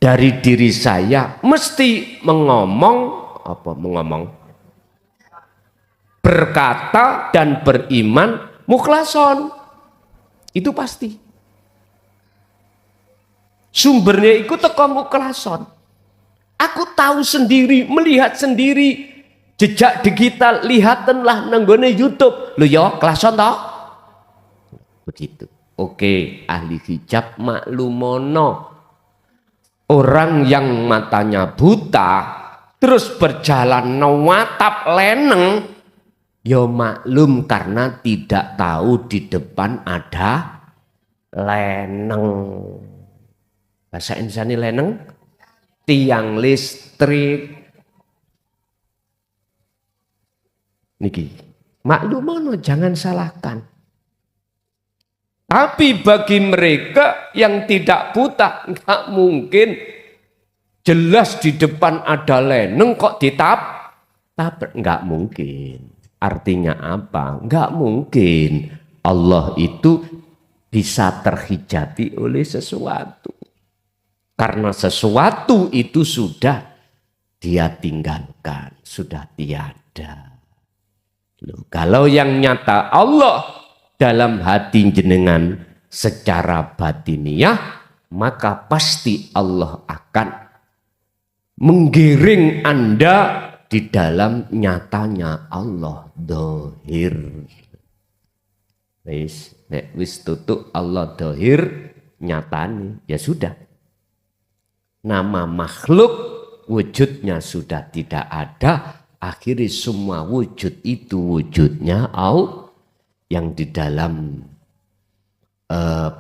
dari diri saya mesti berkata dan beriman mukhlason. Itu pasti. Sumbernya iku teko mukhlason. Aku tahu sendiri, melihat sendiri. Jejak digital, lihatanlah nanggone YouTube. Lho ya, klason toh? Begitu. Oke, ahli hijab maklumono. Orang yang matanya buta terus berjalan nawatap leneng, ya maklum karena tidak tahu di depan ada leneng. Bahasa Indonesia leneng, tiang listrik. Niki, maklumono jangan salahkan. Tapi bagi mereka yang tidak buta, nggak mungkin jelas di depan ada leneng kok tapi nggak mungkin. Artinya apa? Nggak mungkin. Allah itu bisa terhijabi oleh sesuatu. Karena sesuatu itu sudah dia tinggalkan, sudah tiada. Loh, kalau yang nyata Allah dalam hati jenengan secara batiniah, maka pasti Allah akan menggiring Anda di dalam nyatanya Allah dohir. Wis tutuk Allah dohir nyatani, ya sudah. Nama makhluk wujudnya sudah tidak ada, akhirnya semua wujud itu wujudnya Allah yang di dalam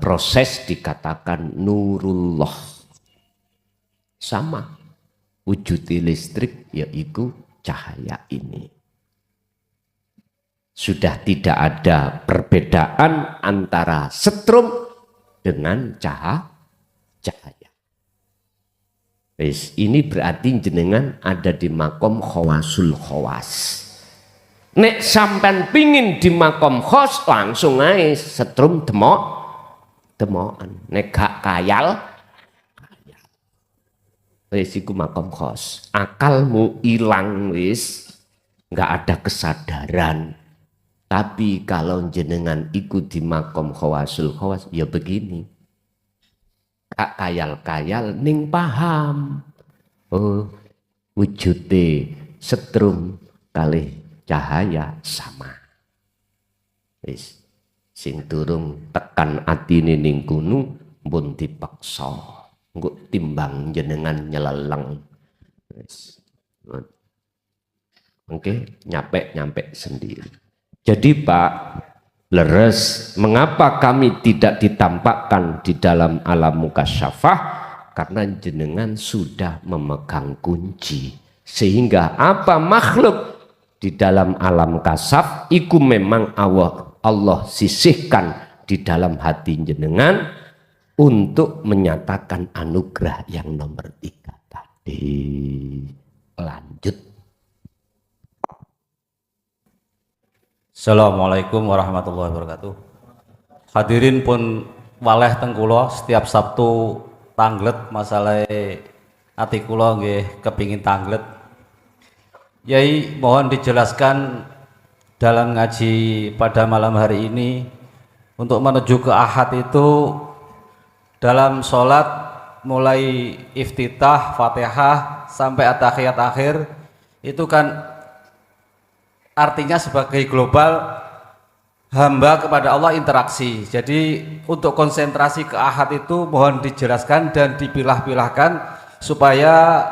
proses dikatakan nurullah. Sama wujud listrik yaitu cahaya ini. Sudah tidak ada perbedaan antara setrum dengan cahaya. Ini berarti jenengan ada di makom khawasul khawas. Nek sampean pingin di makom khos langsung aja setrum demokan. Nek gak kayal wis iku makom khos. Akalmu hilang wis, nggak ada kesadaran. Tapi kalau jenengan ikut di makom khawasul khawas ya begini. Kak kayal-kayal ning paham. Oh, wujude setrum kali cahaya sama. Wis sing durung tekan atine ning kono mbun dipaksa. Engko timbang jenengan nyeleleng. Wis. Oke, nyampe sendiri. Jadi Pak leres, mengapa kami tidak ditampakkan di dalam alam mukasyafah? Karena jenengan sudah memegang kunci. Sehingga apa makhluk di dalam alam kasaf, itu memang Allah sisihkan di dalam hati jenengan untuk menyatakan anugerah yang nomor 3 tadi. Lanjut. Assalamualaikum warahmatullahi wabarakatuh. Hadirin pun waleh teng kula setiap Sabtu tanglet masalah ati kula nggih kepingin tanglet. Yai mohon dijelaskan dalam ngaji pada malam hari ini untuk menuju ke Ahad itu dalam sholat mulai iftitah Fatihah sampai at-tahiyat akhir itu kan artinya sebagai global hamba kepada Allah interaksi. Jadi untuk konsentrasi ke Ahad itu mohon dijelaskan dan dipilah-pilahkan supaya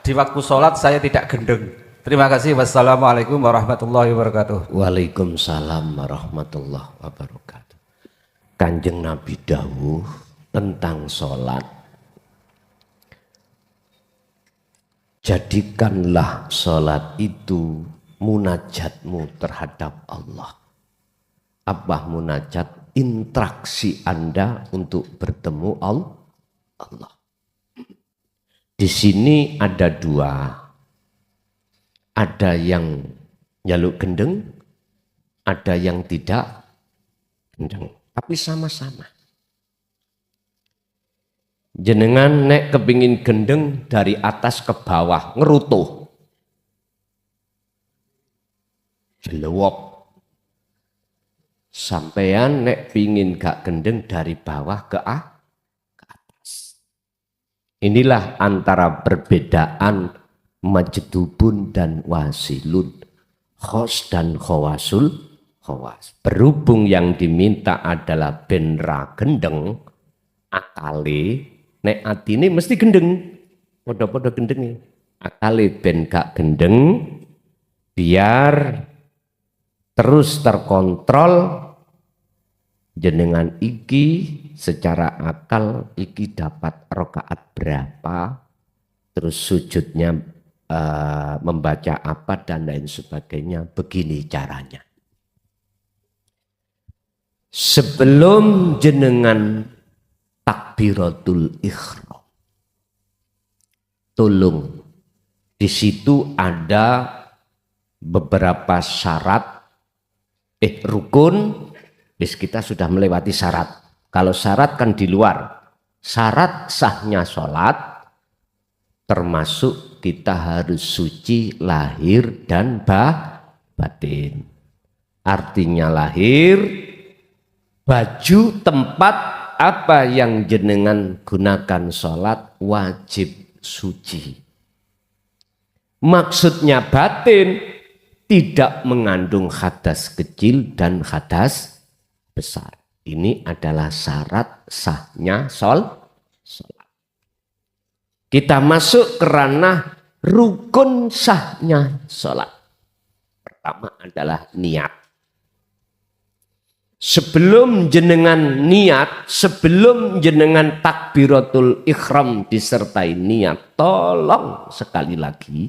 di waktu sholat saya tidak gendeng. Terima kasih. Wassalamualaikum warahmatullahi wabarakatuh. Waalaikumsalam warahmatullahi wabarakatuh. Kanjeng Nabi dawuh tentang sholat, jadikanlah sholat itu munajatmu terhadap Allah. Apa munajat? Interaksi Anda untuk bertemu Allah. Di sini ada dua. Ada yang jaluk gendeng, ada yang tidak gendeng. Tapi sama-sama. Jenengan nek kepingin gendeng dari atas ke bawah, ngerutuh. Jelewok. Sampean nek pingin gak gendeng dari bawah ke atas. Inilah antara perbedaan majdubun dan wasilun, khos dan khawasul khawas. Berhubung yang diminta adalah benra gendeng, akale nek atine mesti gendeng, podo-podo gendenge. Akale ben gak gendeng, biar terus terkontrol. Jenengan iki secara akal iki dapat rakaat berapa, terus sujudnya membaca apa dan lain sebagainya. Begini caranya. Sebelum jenengan takbiratul ihram, tolong di situ ada beberapa syarat, rukun. Kita sudah melewati syarat. Kalau syarat kan di luar. Syarat sahnya sholat termasuk kita harus suci lahir dan batin. Artinya lahir, baju tempat apa yang jenengan gunakan sholat wajib suci. Maksudnya batin tidak mengandung hadas kecil dan hadas besar. Ini adalah syarat sahnya sholat. Kita masuk ke ranah rukun sahnya sholat. Pertama adalah niat. Sebelum jenengan niat, sebelum jenengan takbiratul ihram disertai niat, tolong sekali lagi,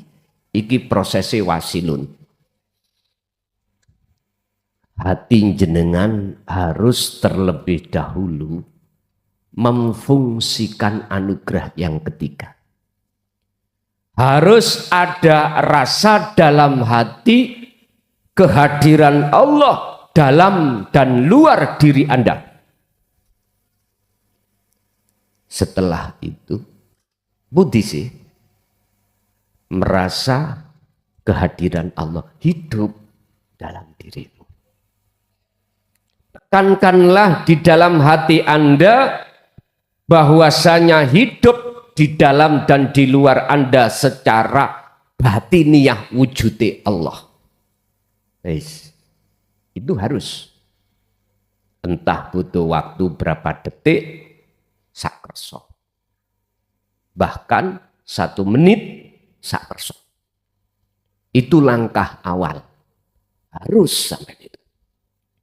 iki prosesi wasilun. Hati jenengan harus terlebih dahulu memfungsikan anugerah yang ketiga. Harus ada rasa dalam hati kehadiran Allah dalam dan luar diri Anda. Setelah itu, budi sih merasa kehadiran Allah hidup dalam dirimu. Tekankanlah di dalam hati Anda bahwasanya hidup di dalam dan di luar Anda secara batiniyah wujudi Allah. Itu harus. Entah butuh waktu berapa detik, sakerso. Bahkan 1 menit, sakerso. Itu langkah awal. Harus sampai itu.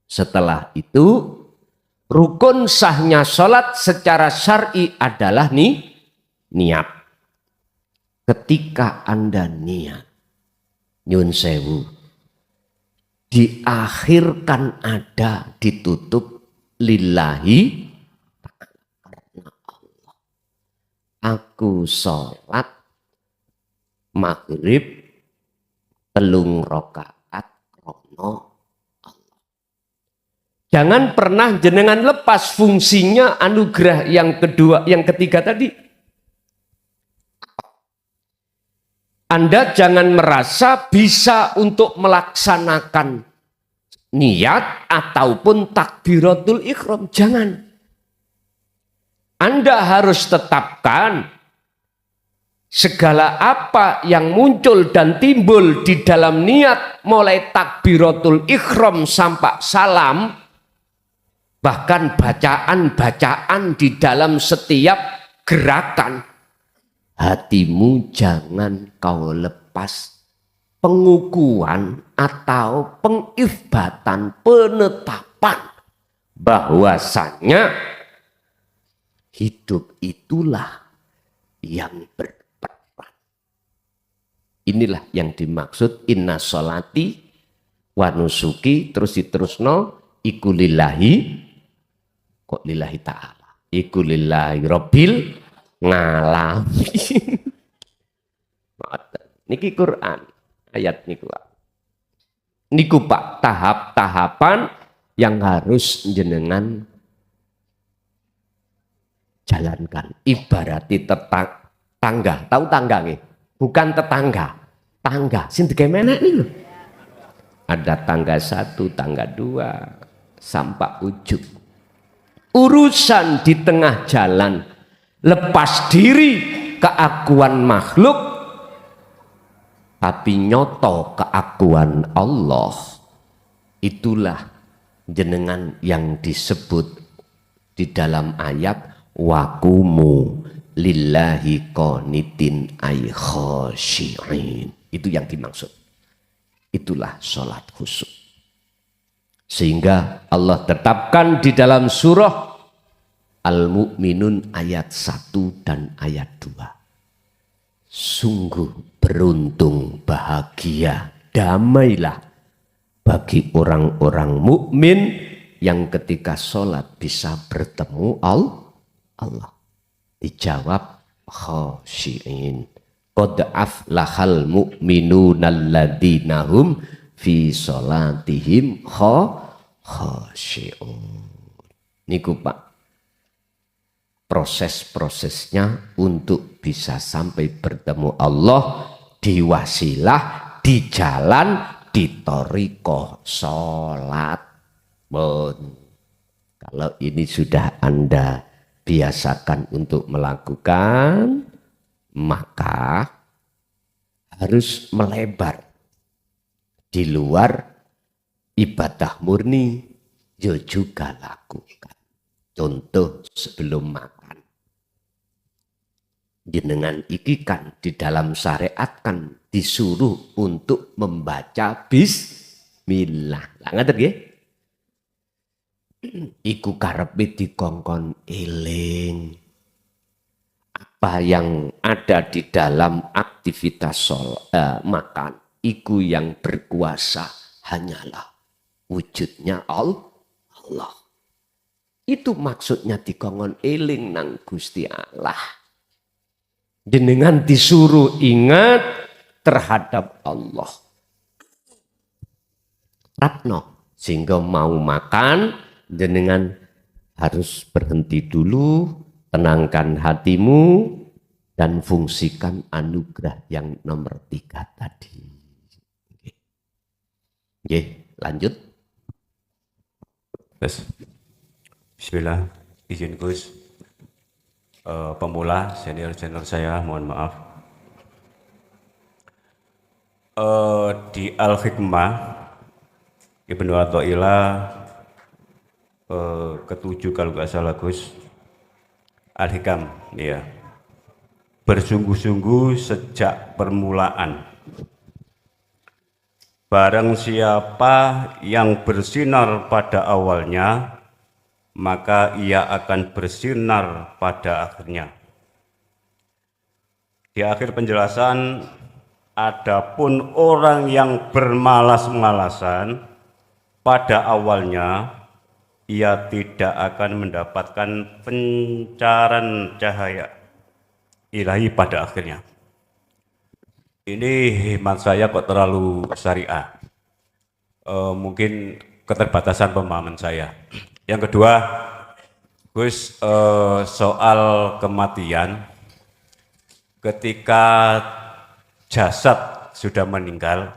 Setelah itu, rukun sahnya sholat secara syar'i adalah niat. Ketika Anda niat, nyun sewu, diakhirkan ada ditutup lillahi karena Allah. Aku sholat maghrib 3 rakaat krono. Jangan pernah jenengan lepas fungsinya anugerah yang kedua, yang ketiga tadi. Anda jangan merasa bisa untuk melaksanakan niat ataupun takbiratul ihram. Jangan. Anda harus tetapkan segala apa yang muncul dan timbul di dalam niat mulai takbiratul ihram sampai salam. Bahkan bacaan-bacaan di dalam setiap gerakan. Hatimu jangan kau lepas pengukuhan atau pengifbatan, penetapan bahwasanya hidup itulah yang berperan. Inilah yang dimaksud inna sholati wa nusuki, terus diterusno iku lillahi. Kok lillahi ta'ala, iku lillahi rabbil ngalamin. Niki Quran ayat niku. Niku Pak tahap-tahapan yang harus jenengan jalankan. Ibarati tangga, tahu tangga nggih? Bukan tetangga, tangga. Sing digemene niku. Ada tangga 1, tangga 2 sampai ujung. Urusan di tengah jalan lepas diri keakuan makhluk, tapi nyoto keakuan Allah. Itulah jenengan yang disebut di dalam ayat wakumu lillahi qanitin ay khashi'in. Itu yang dimaksud. Itulah sholat khusyuk. Sehingga Allah tetapkan di dalam surah Al-Mu'minun ayat 1 dan ayat 2. Sungguh beruntung, bahagia, damailah bagi orang-orang mukmin yang ketika sholat bisa bertemu Allah. Dijawab khashi'in. Qad aflahal mu'minuna alladzina hum fi sholatihim khashi'un. Niku Pak, proses-prosesnya untuk bisa sampai bertemu Allah di wasilah, di jalan, di thariqah sholat. Kalau ini sudah Anda biasakan untuk melakukan, maka harus melebar di luar ibadah murni, juga lakukan. Contoh sebelum makan, jenengan iki kan di dalam syariat kan disuruh untuk membaca bismillah. Lah ngaten nggih? Iku karepe dikongkon eling apa yang ada di dalam aktivitas makan. Iku yang berkuasa hanyalah wujudnya Allah. Itu maksudnya dikongkon eling nang Gusti Allah. Jenengan disuruh ingat terhadap Allah. Rapno, sehingga mau makan, jenengan harus berhenti dulu, tenangkan hatimu, dan fungsikan anugerah yang nomor 3 tadi. Oke, lanjut. Bismillah, izin Gus. Pemula, senior saya, mohon maaf. Di Al-Hikmah, Ibnu Athaillah ke-7 kalau nggak salah Gus. Al-Hikam, ya. Bersungguh-sungguh sejak permulaan. Barang siapa yang bersinar pada awalnya, maka ia akan bersinar pada akhirnya. Di akhir penjelasan, adapun orang yang bermalas-malasan pada awalnya, ia tidak akan mendapatkan pencaran cahaya ilahi pada akhirnya. Ini hemat saya kok terlalu syariah. Mungkin keterbatasan pemahaman saya. Yang kedua, Gus, soal kematian, ketika jasad sudah meninggal,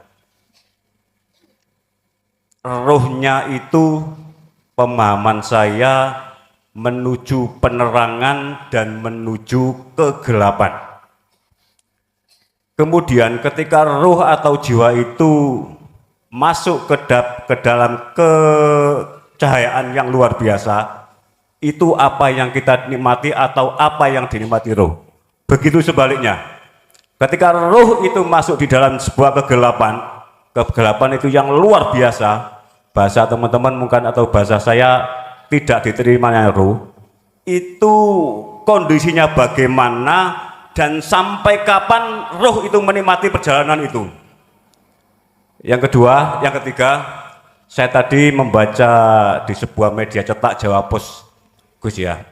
rohnya itu pemahaman saya menuju penerangan dan menuju kegelapan. Kemudian ketika roh atau jiwa itu masuk ke dalam cahayaan yang luar biasa, itu apa yang kita nikmati atau apa yang dinikmati roh. Begitu sebaliknya, ketika roh itu masuk di dalam sebuah kegelapan itu yang luar biasa, bahasa teman-teman mungkin atau bahasa saya tidak diterimanya roh, itu kondisinya bagaimana dan sampai kapan roh itu menikmati perjalanan itu. Yang ketiga, saya tadi membaca di sebuah media cetak Jawa Pos, Gus ya.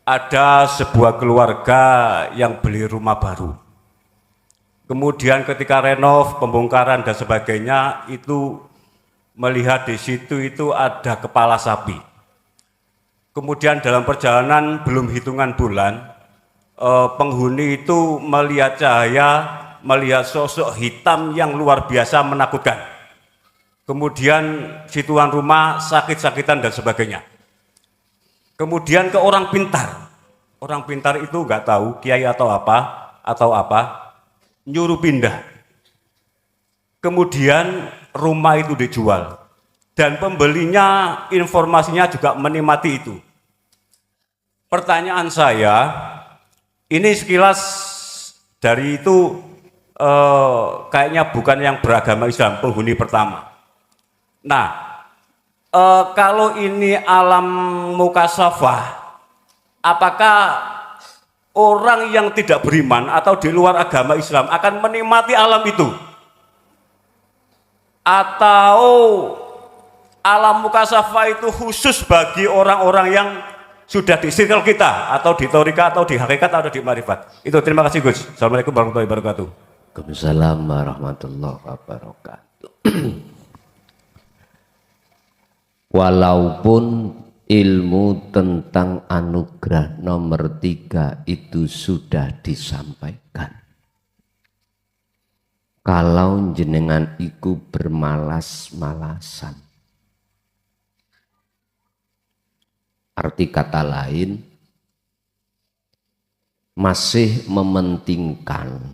Ada sebuah keluarga yang beli rumah baru. Kemudian ketika renov, pembongkaran dan sebagainya, itu melihat di situ itu ada kepala sapi. Kemudian dalam perjalanan belum hitungan bulan, penghuni itu melihat cahaya, melihat sosok hitam yang luar biasa menakutkan. Kemudian si tuan rumah sakit-sakitan dan sebagainya. Kemudian ke orang pintar, orang pintar itu nggak tahu kiai atau apa, nyuruh pindah. Kemudian rumah itu dijual dan pembelinya informasinya juga menikmati itu. Pertanyaan saya, ini sekilas dari itu kayaknya bukan yang beragama Islam, penghuni pertama. Nah, kalau ini alam mukasafah, apakah orang yang tidak beriman atau di luar agama Islam akan menikmati alam itu? Atau alam mukasafah itu khusus bagi orang-orang yang sudah di circle kita, atau di torika, atau di hakikat, atau di marifat? Itu, terima kasih Gus. Assalamualaikum warahmatullahi wabarakatuh. Waalaikumsalam warahmatullahi wabarakatuh. Walaupun ilmu tentang anugerah nomor 3 itu sudah disampaikan, kalau jenengan iku bermalas-malasan, arti kata lain, masih mementingkan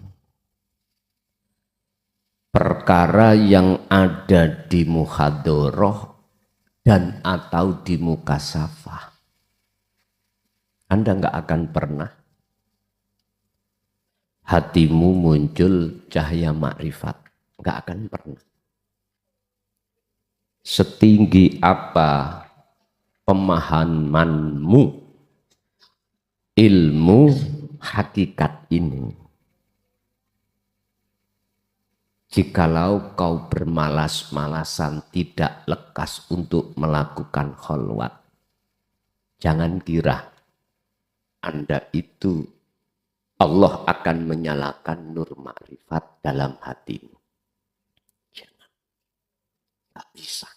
perkara yang ada di muhadoroh dan atau di mukasafah, Anda nggak akan pernah hatimu muncul cahaya makrifat, nggak akan pernah. Setinggi apa pemahamanmu ilmu hakikat ini, jikalau kau bermalas-malasan tidak lekas untuk melakukan kholwat, jangan kira Anda itu Allah akan menyalakan nur makrifat dalam hatimu. Jangan, tak bisa.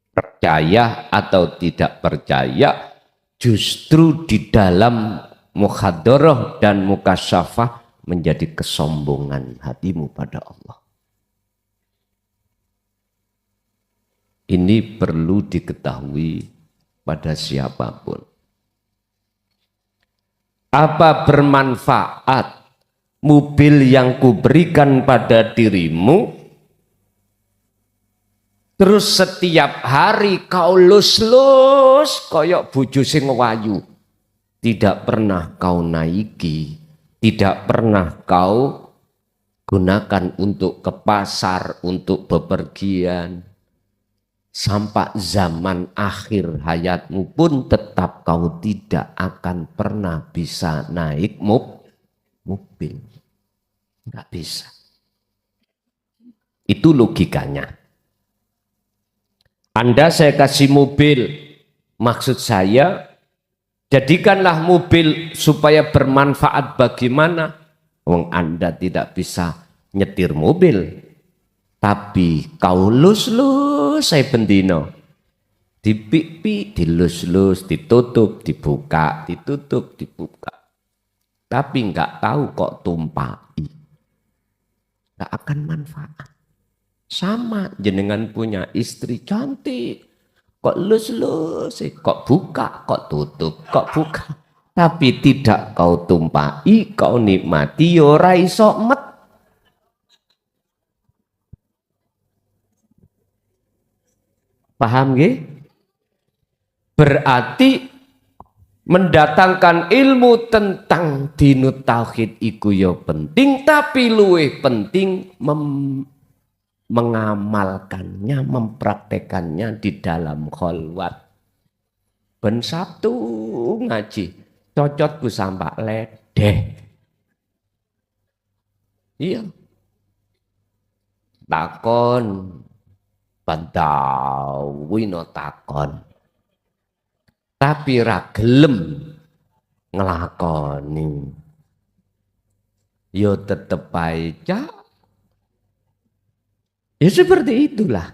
Percaya atau tidak percaya, justru di dalam muhadharah dan mukasyafah menjadi kesombongan hatimu pada Allah. Ini perlu diketahui pada siapapun. Apa bermanfaat mobil yang kuberikan pada dirimu, terus setiap hari kau lus-lus koyok bojo sing wayu, tidak pernah kau naiki, tidak pernah kau gunakan untuk ke pasar, untuk bepergian, sampai zaman akhir hayatmu pun tetap kau tidak akan pernah bisa naik mobil, nggak bisa. Itu logikanya. Anda saya kasih mobil, maksud saya jadikanlah mobil supaya bermanfaat bagaimana? Wong Anda tidak bisa nyetir mobil, tapi kau lus-lus saya bendino, dipipi, dilus-lus, ditutup, dibuka, ditutup, dibuka, tapi nggak tahu kok tumpai, nggak akan manfaat. Sama jenengan punya istri cantik, kok lus-lus, kok buka, kok tutup, kok buka, tapi tidak kau tumpai, kau nikmati, ora iso met. Paham nggih? Berarti mendatangkan ilmu tentang dinut tauhid iku ya penting, tapi luwih penting mengamalkannya, mempraktekannya di dalam kholwat. Ben Sabtu ngaji, cocotku sampak ledeh. Iya. Takon, bantawino takon. Tapi ra gelem ngelakoni. Yo tetep aja. Ya seperti itulah.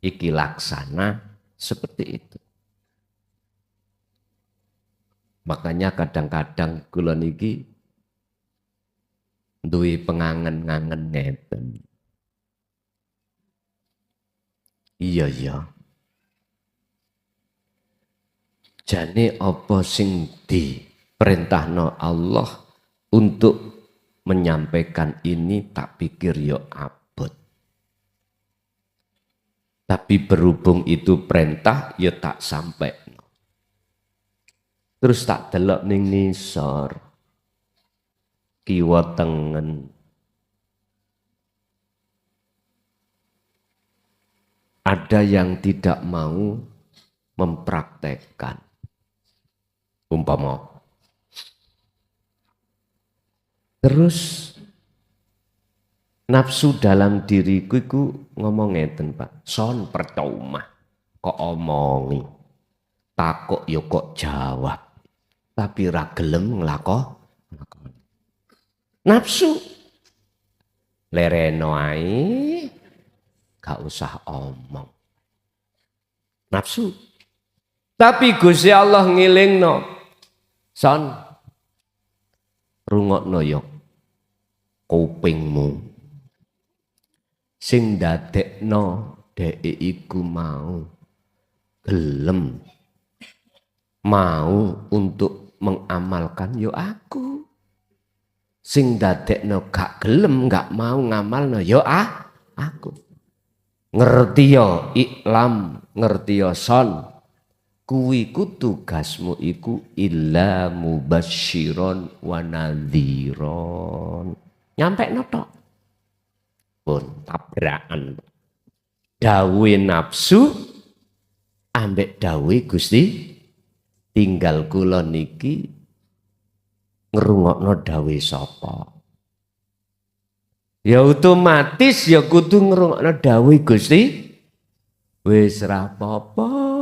Iki laksana seperti itu. Makanya kadang-kadang kula niki duwe pengangen-ngangen ngeten. Iya. Jane apa sing diperintahno Allah untuk menyampaikan ini tak pikir yo abot. Tapi berhubung itu perintah ya tak sampai. Terus tak delok ning nisor. Kiwa tengen. Ada yang tidak mau mempraktekkan. Umpama. Terus nafsu dalam diriku iku ngomong ngeten Pak. Son percuma kok omongi. Takok yo kok jawab. Tapi ra gelem nglakoni. Nafsu lereno ae gak usah omong. Nafsu. Tapi Gusti Allah ngilingno. Son rungokno yo kupingmu. Sing dadekno dhek iku mau gelem mau untuk mengamalkan yo aku. Sing dadekno gak gelem gak mau ngamalno yo aku. Ngerti yo iklam, ngerti yo son. Kuwi ku tugasmu iku illa mubasyiron wa nadhiron. Nyampe tok. Pun tabrakan. Dawe nafsu ambek dawe Gusti tinggal kula niki ngrungokno dawe sapa. Ya otomatis ya kudu ngrungokno dawe Gusti. Wis ra apa-apa.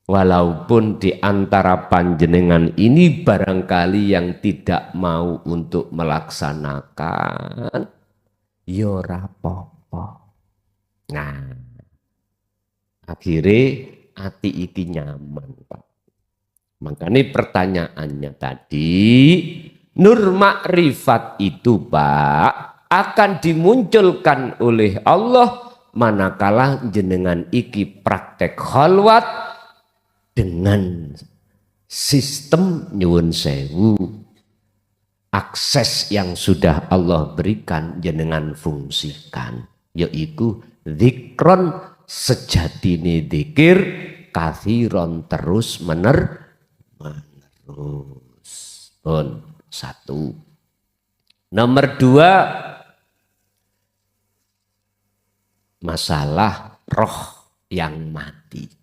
Walaupun di antara panjenengan ini barangkali yang tidak mau untuk melaksanakan, ya ora apa-apa. Nah, akhirnya hati iki nyaman, Pak. Makanya pertanyaannya tadi, nur makrifat itu, Pak, akan dimunculkan oleh Allah manakala jenengan iki praktek khalwat dengan sistem nyuwun sewu, akses yang sudah Allah berikan jenengan fungsikan, yaitu zikron sejatine zikir kathiron terus menerus. Pun satu. Nomor dua, masalah roh yang mati.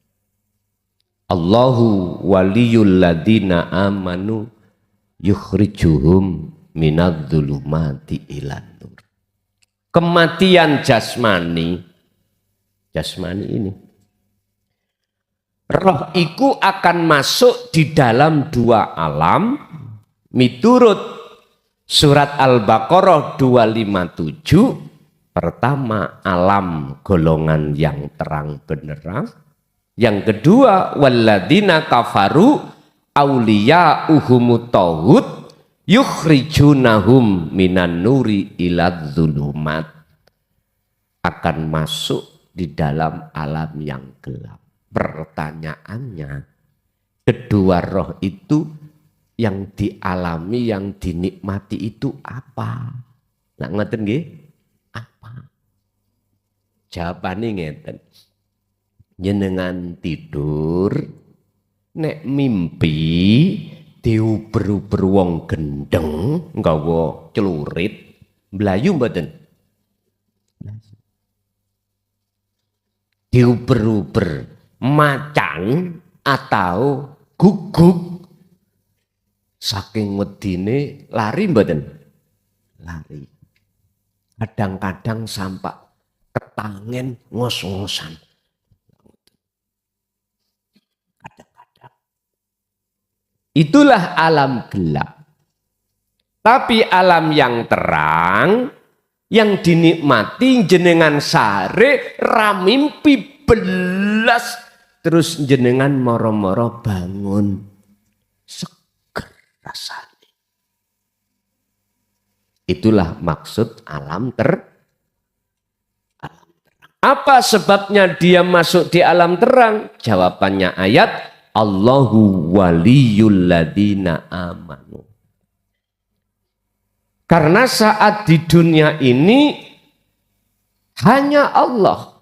Allahu waliyul ladina amanu yukhrijuhum minadh-dhulumati ilan nur. Kematian jasmani ini. Roh iku akan masuk di dalam dua alam miturut surat Al-Baqarah 257. Pertama alam golongan yang terang benderang. Yang kedua, walladzina kafaru auliya'uhumut tauhid yukhrijunahum minan nuri ilad dzulumat. Akan masuk di dalam alam yang gelap. Pertanyaannya, kedua roh itu yang dialami, yang dinikmati itu apa? Nah, ngeten nggih? Apa? Jawabane ngeten. Jenengan tidur nek mimpi diuber-uber wong gendeng nggawa celurit mlayu mboten, diuber-uber macan atau guguk saking wedine lari mboten, lari kadang-kadang sampai ketangen ngos-ngosan. Itulah alam gelap. Tapi alam yang terang, yang dinikmati jenengan sare ramimpi belas, terus jenengan moro-moro bangun seger rasanya. Itulah maksud alam terang. Apa sebabnya dia masuk di alam terang? Jawabannya ayat Allahu waliyul ladina amanu. Karena saat di dunia ini hanya Allah.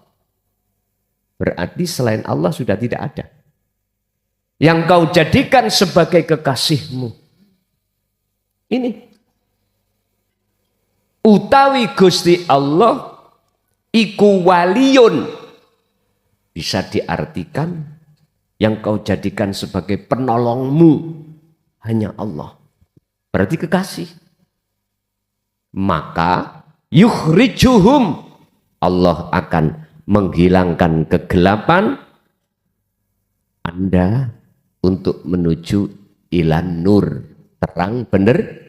Berarti selain Allah sudah tidak ada. Yang kau jadikan sebagai kekasihmu. Ini. Utawi Gusti Allah iku waliyun. Bisa diartikan yang kau jadikan sebagai penolongmu hanya Allah. Berarti kekasih. Maka yukhrijuhum, Allah akan menghilangkan kegelapan Anda untuk menuju ilan nur, terang bener.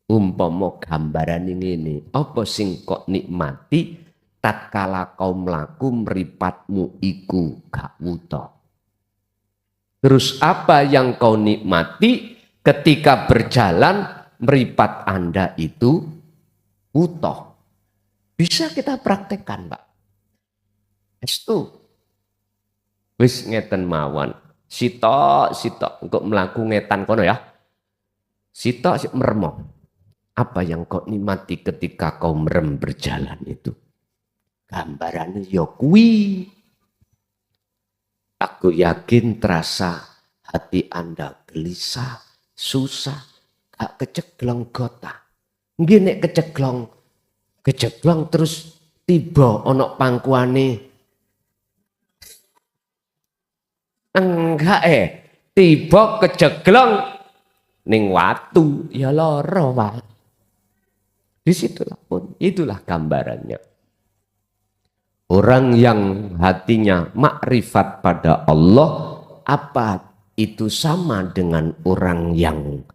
Umpama gambaran ini apa sing kok nikmati tatkala kau mlaku mripatmu iku gak wuta. Terus apa yang kau nikmati ketika berjalan meripat Anda itu wuta? Bisa kita praktekkan, Pak. Estu wis ngeten mawon. Sitok engko mlaku ngetan kono ya. Sitok sik merem. Apa yang kau nikmati ketika kau merem berjalan itu? Gambarannya ya kuwi. Aku yakin terasa hati Anda gelisah, susah, gak keceglong gota. Nggih nek keceglong terus tiba ana pangkuane. Enggak tiba keceglong ning watu ya lara, Pak. Disitulah pun, itulah gambarannya. Orang yang hatinya makrifat pada Allah, apa itu sama dengan orang yang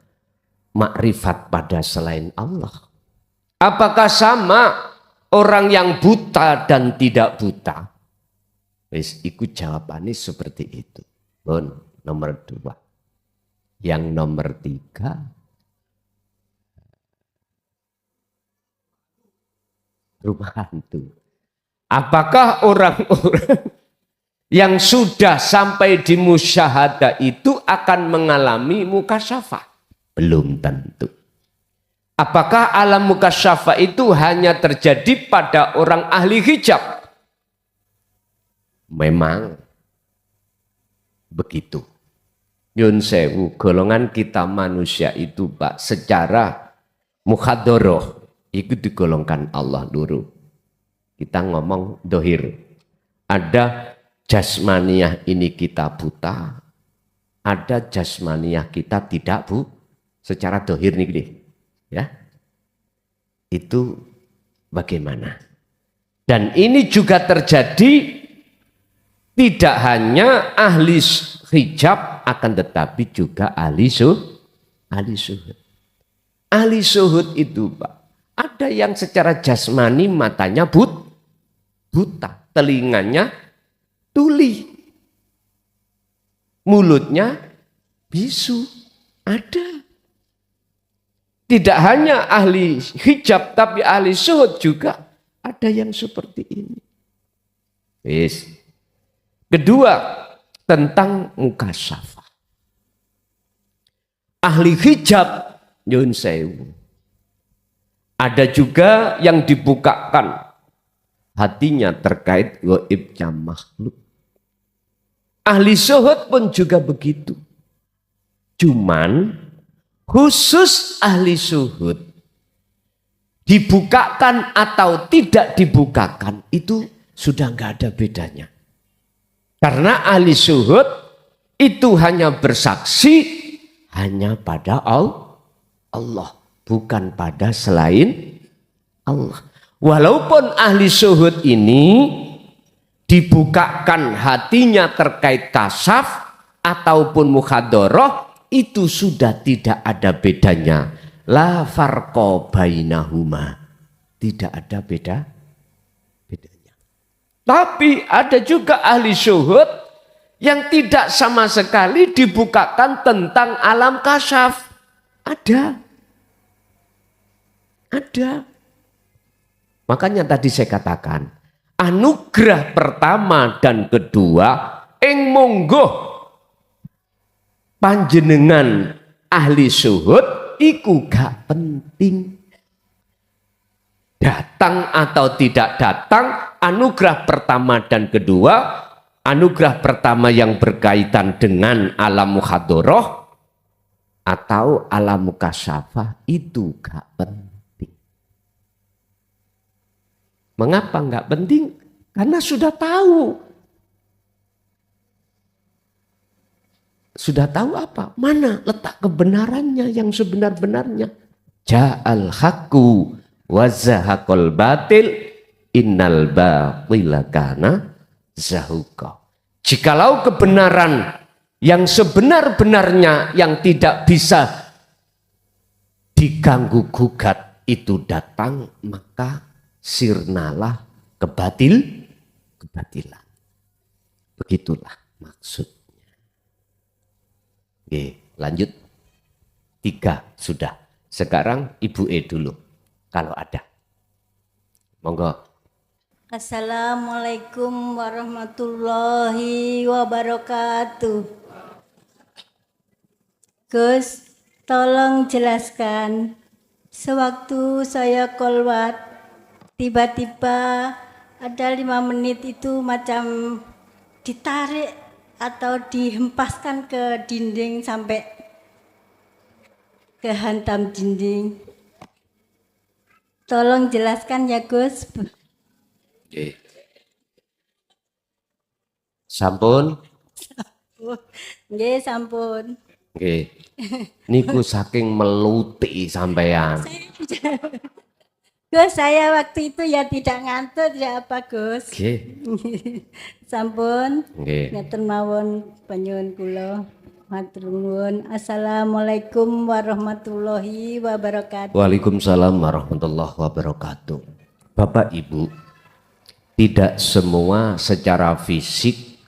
makrifat pada selain Allah? Apakah sama orang yang buta dan tidak buta? Wis, ikut jawabannya seperti itu. Bon, nomor 2. Yang nomor 3. Rumah hantu. Apakah orang-orang yang sudah sampai di musyahadah itu akan mengalami mukasyafah? Belum tentu. Apakah alam mukasyafah itu hanya terjadi pada orang ahli hijab? Memang begitu. Nyun sewu, golongan kita manusia itu, Pak, secara mukhadoroh itu digolongkan Allah dulu. Kita ngomong dohir. Ada jasmaniah ini kita buta, ada jasmaniah kita tidak secara dohir nih, ya. Itu bagaimana? Dan ini juga terjadi tidak hanya ahli hijab, akan tetapi juga ahli suhud. Ahli suhud itu, Pak, ada yang secara jasmani matanya buta, telinganya tuli, mulutnya bisu, ada. Tidak hanya ahli hijab, tapi ahli suhud juga ada yang seperti ini. Yes. Kedua, tentang mukasyafah. Ahli hijab, nyun sewu, ada juga yang dibukakan hatinya terkait gaibnya makhluk. Ahli zuhud pun juga begitu. Cuman khusus ahli zuhud dibukakan atau tidak dibukakan itu sudah nggak ada bedanya. Karena ahli zuhud itu hanya bersaksi hanya pada Allah, bukan pada selain Allah. Walaupun ahli zuhud ini dibukakan hatinya terkait kasaf ataupun mukhadoroh, itu sudah tidak ada bedanya. La farqa bainahuma. Tidak ada bedanya. Tapi ada juga ahli zuhud yang tidak sama sekali dibukakan tentang alam kasaf. Ada. Makanya tadi saya katakan, anugerah pertama dan kedua ing monggo panjenengan ahli syuhud iku gak penting. Datang atau tidak datang, anugerah pertama dan kedua, anugerah pertama yang berkaitan dengan alam muhadharah atau alam mukasyafah itu gak penting. Mengapa gak penting? Karena sudah tahu. Sudah tahu apa? Mana letak kebenarannya yang sebenar-benarnya. Ja'al haqqu wa zahaqal batil innal batila kana zahuqa. Jikalau kebenaran yang sebenar-benarnya yang tidak bisa diganggu gugat itu datang, maka sirnalah kebatilan. Begitulah maksudnya. Oke, lanjut. 3 sudah. Sekarang Ibu E dulu kalau ada. Monggo. Assalamualaikum warahmatullahi wabarakatuh. Gus, tolong jelaskan. Sewaktu saya kolwat, tiba-tiba ada 5 menit itu macam ditarik atau dihempaskan ke dinding sampai kehantam dinding. Tolong jelaskan ya Gus. Oke. Sampun? Nggih, sampun. Oke. Niku saking meluti sampean. Gus, saya waktu itu ya tidak ngantuk ya apa Gus. Oke. Sampun. Oke. Ngaten mawon panyuwun kula. Matur nuwun. Assalamualaikum warahmatullahi wabarakatuh. Waalaikumsalam warahmatullahi wabarakatuh. Bapak Ibu, tidak semua secara fisik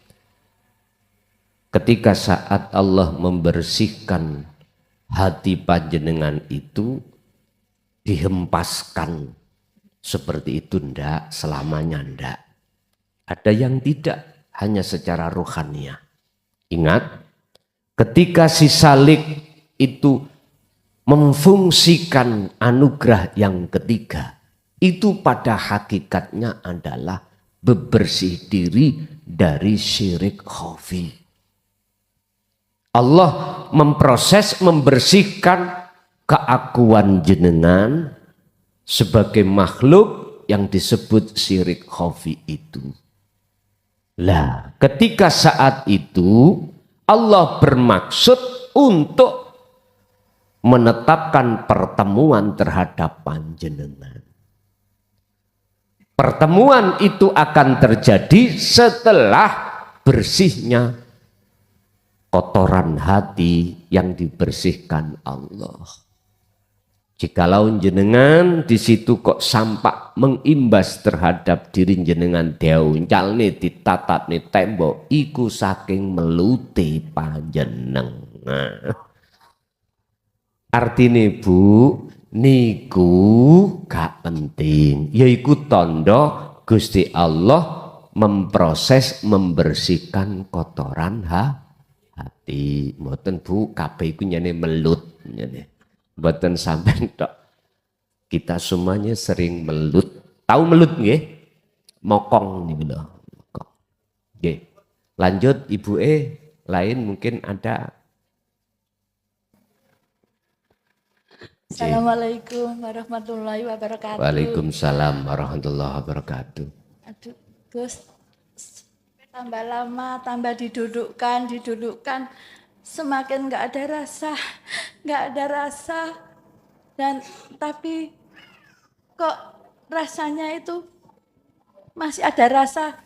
ketika saat Allah membersihkan hati panjenengan itu dihempaskan seperti itu, ndak selamanya, ndak. Ada yang tidak, hanya secara rohaniah. Ingat, ketika si Salik itu memfungsikan anugerah yang ketiga, itu pada hakikatnya adalah bebersih diri dari syirik khafi. Allah memproses, membersihkan keakuan jenengan sebagai makhluk yang disebut syirik khafi itu. Lah, ketika saat itu Allah bermaksud untuk menetapkan pertemuan terhadap panjenengan. Pertemuan itu akan terjadi setelah bersihnya kotoran hati yang dibersihkan Allah. Jikalau jenengan di situ kok sampak mengimbas terhadap diri jenengan diuncal nih, ditatat nih tembok, iku saking meluti panjenengan. Artinya Bu, niku gak penting, yaiku tondo Gusti Allah memproses membersihkan kotoran hati. Mboten Bu, kabeh iku nyene melut nyene. Mboten sampean tok. Kita semuanya sering melut. Tahu melut nggih? Mokong niku lho. Nggih. Lanjut Ibu E, lain mungkin ada. Assalamualaikum warahmatullahi wabarakatuh. Waalaikumsalam warahmatullahi wabarakatuh. Aduh, Gus, tambah lama, tambah didudukkan, semakin nggak ada rasa, dan tapi kok rasanya itu masih ada rasa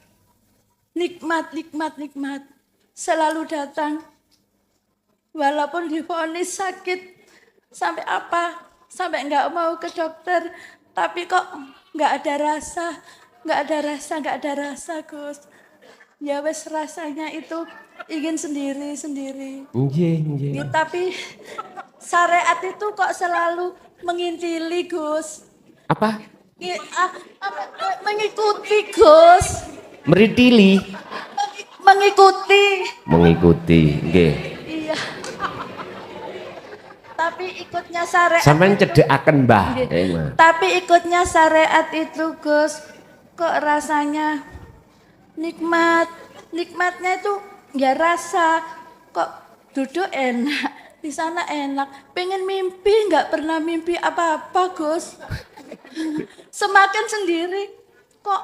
nikmat, selalu datang, walaupun divonis sakit. Sampai apa? Sampai nggak mau ke dokter, tapi kok nggak ada rasa, Gus. Ya wes rasanya itu ingin sendiri. Nggih. Ya, tapi syariat itu kok selalu mengintili, Gus. Apa? Mengikuti Gus. Meritili. Mengikuti. Nggih. Iya. Tapi ikutnya syariat. Sampeyan cedhekaken, Mbah. Tapi ikutnya syariat itu, Gus. Kok rasanya nikmat. Nikmatnya itu ya rasa. Kok duduk enak, di sana enak. Pengen mimpi, nggak pernah mimpi apa-apa, Gus. Semakin sendiri, kok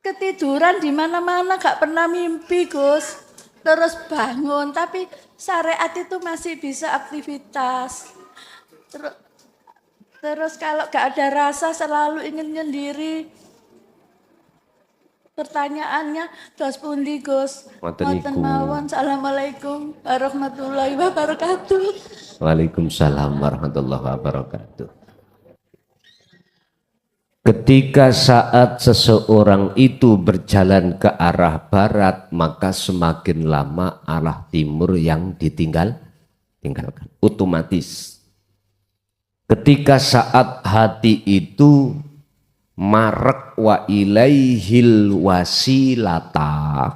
ketiduran di mana-mana, nggak pernah mimpi, Gus. Terus bangun, tapi syariat itu masih bisa aktivitas. Terus kalau nggak ada rasa, selalu ingin sendiri. Pertanyaannya, dos pundi Gus? Ngoten mawon. Assalamualaikum warahmatullahi wabarakatuh. Waalaikumsalam warahmatullahi wabarakatuh. Ketika saat seseorang itu berjalan ke arah barat, maka semakin lama arah timur yang tinggalkan. Otomatis. Ketika saat hati itu marek wa ilaihil wasilata,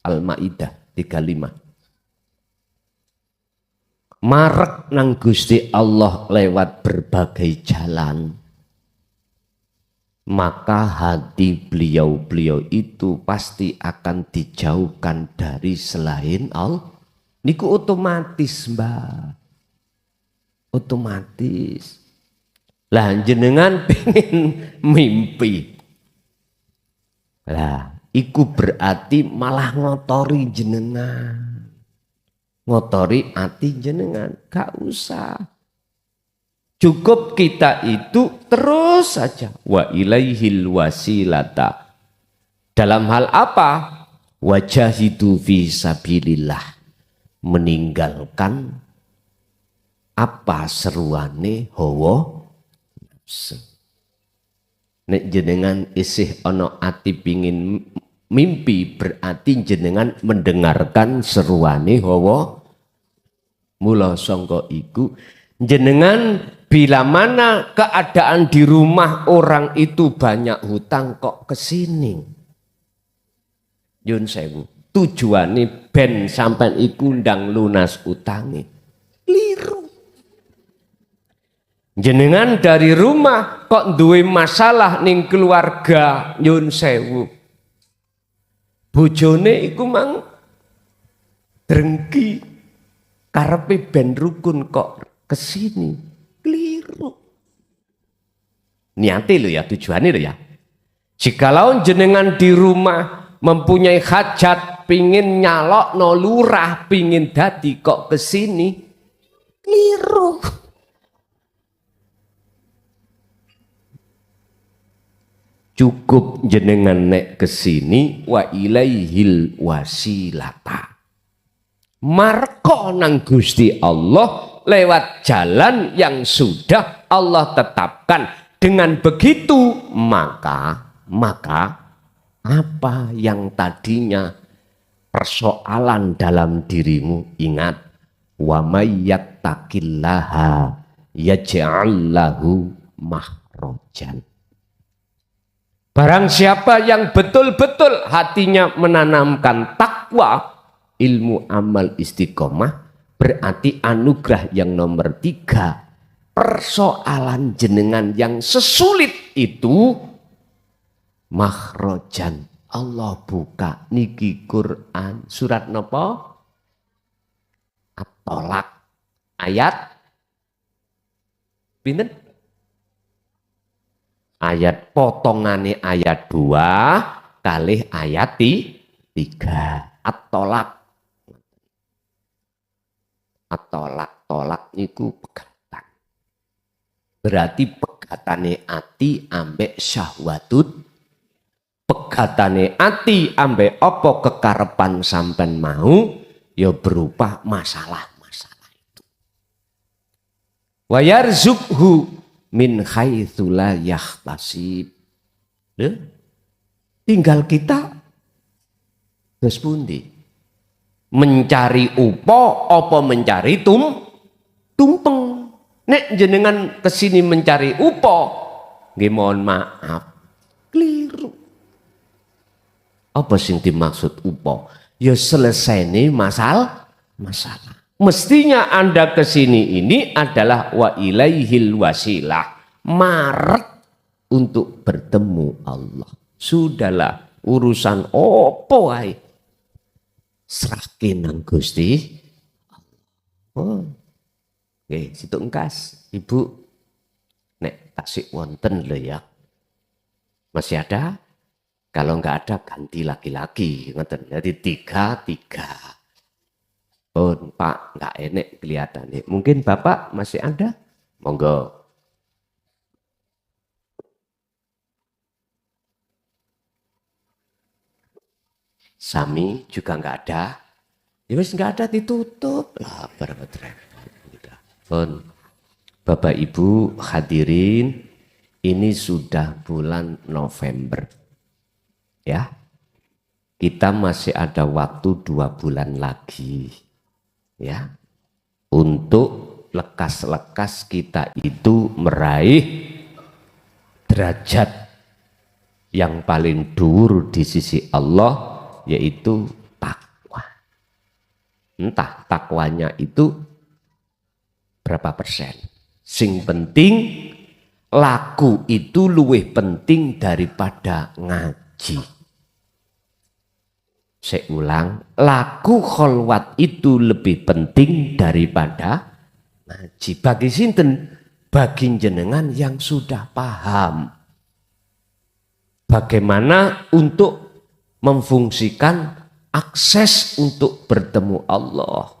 Al-Maidah 35. Marek nang Gusti Allah lewat berbagai jalan, maka hati beliau itu pasti akan dijauhkan dari selain Allah. Niku otomatis, Mbak. Otomatis. Lah jenengan pengen mimpi. Lah, iku berarti malah ngotori jenengan. Ngotori hati jenengan, gak usah. Cukup kita itu terus saja wa ilaihil wasilata. Dalam hal apa? Wajahidu fi sabilillah. Meninggalkan apa seruane hawa nafsu. Nek jenengan isih ana ati pingin mimpi, berarti jenengan mendengarkan seruane hawa. Mula sangka iku jenengan bila mana keadaan di rumah orang itu banyak hutang kok kesini. Yun sewu, tujuane ben sampean iku ndang lunas utange. Liru. Jenengan dari rumah kok duwe masalah ning keluarga, yun sewu. Bojone iku mang drengki karepe ben rukun kok kesini. Keliru. Niate lo ya, tujuannya lo ya. Jikalau jenengan di rumah mempunyai hajat, pingin nyalok no lurah, pingin dadi kok kesini, keliru. Cukup jenengan nek kesini wa ilaihil wasilata. Marko nang Gusti Allah lewat jalan yang sudah Allah tetapkan. Dengan begitu maka apa yang tadinya persoalan dalam dirimu, ingat, wa may yattaqillaha yaj'al lahu makhrajan. Barang siapa yang betul-betul hatinya menanamkan takwa, ilmu, amal, istiqomah, berarti anugerah yang nomor 3. Persoalan jenengan yang sesulit itu, makhrajan. Allah buka niki Quran surat napa? At-Tolak ayat pinten? Ayat potongane ayat 2 kalih ayat 3. At-Tolak. At-Tolak niku pegatan. Berarti pegatane ati ambek syahwatut. Pegatane ati ambek apa kekarepan sampean mau ya berupa masalah-masalah itu. Wa yarzuqhu min haitsu la yahtasib. Tinggal kita terus pundi? Mencari upo apa mencari tumpeng? Nek jenengan kesini mencari upo, Nggih mohon maaf. Keliru. Apa sing dimaksud upo? Ya selesai masalah. Mestinya Anda kesini ini adalah wa ilaihil wasilah. Maret untuk bertemu Allah. Sudahlah urusan opo wae. Serahke nang Gusti. Oh. Oke, situ engkas, Ibu. Nek tasik wonten lho ya. Masih ada? Kalau enggak ada ganti laki-laki, ngoten. Jadi 3. Oh, Pak, enggak enek kelihatannya. Mungkin Bapak masih ada? Monggo. Sami juga enggak ada. Ya wis enggak ada ditutup. Lah pun Bapak Ibu hadirin, ini sudah bulan November. Ya. Kita masih ada waktu 2 bulan lagi. Ya. Untuk lekas-lekas kita itu meraih derajat yang paling dhuwur di sisi Allah, yaitu takwa. Entah takwanya itu berapa persen. Sing penting laku itu luwih penting daripada ngaji. Saya ulang, laku kholwat itu lebih penting daripada ngaji. Bagi sinten? Bagi jenengan yang sudah paham bagaimana untuk memfungsikan akses untuk bertemu Allah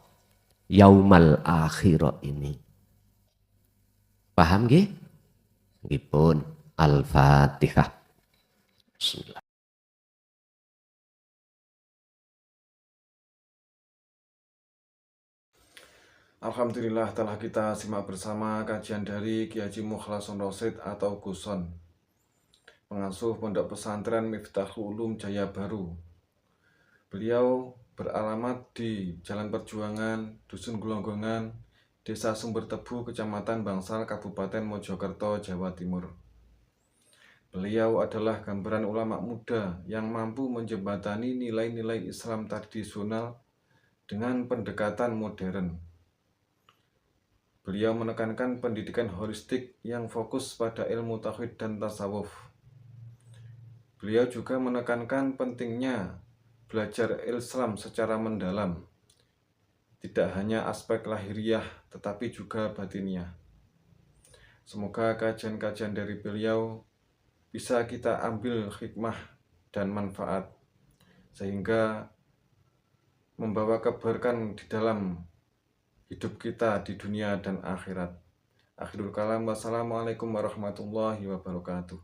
yaumal akhirah ini. Paham nggih? Nggih pun. Al-Fatihah. Bismillah. Alhamdulillah telah kita simak bersama kajian dari Kiai Haji Mukhlason Rosyid atau Guson, pengasuh Pondok Pesantren Miftahul Ulum Jaya Baru. Beliau beralamat di Jalan Perjuangan, Dusun Glonggongan, Desa Sumber Tebu, Kecamatan Bangsal, Kabupaten Mojokerto, Jawa Timur. Beliau adalah gambaran ulama muda yang mampu menjembatani nilai-nilai Islam tradisional dengan pendekatan modern. Beliau menekankan pendidikan holistik yang fokus pada ilmu tauhid dan tasawuf. Beliau juga menekankan pentingnya belajar Islam secara mendalam, tidak hanya aspek lahiriah tetapi juga batiniah. Semoga kajian-kajian dari beliau bisa kita ambil hikmah dan manfaat, sehingga membawa keberkahan di dalam hidup kita di dunia dan akhirat. Akhirul kalam, wassalamualaikum warahmatullahi wabarakatuh.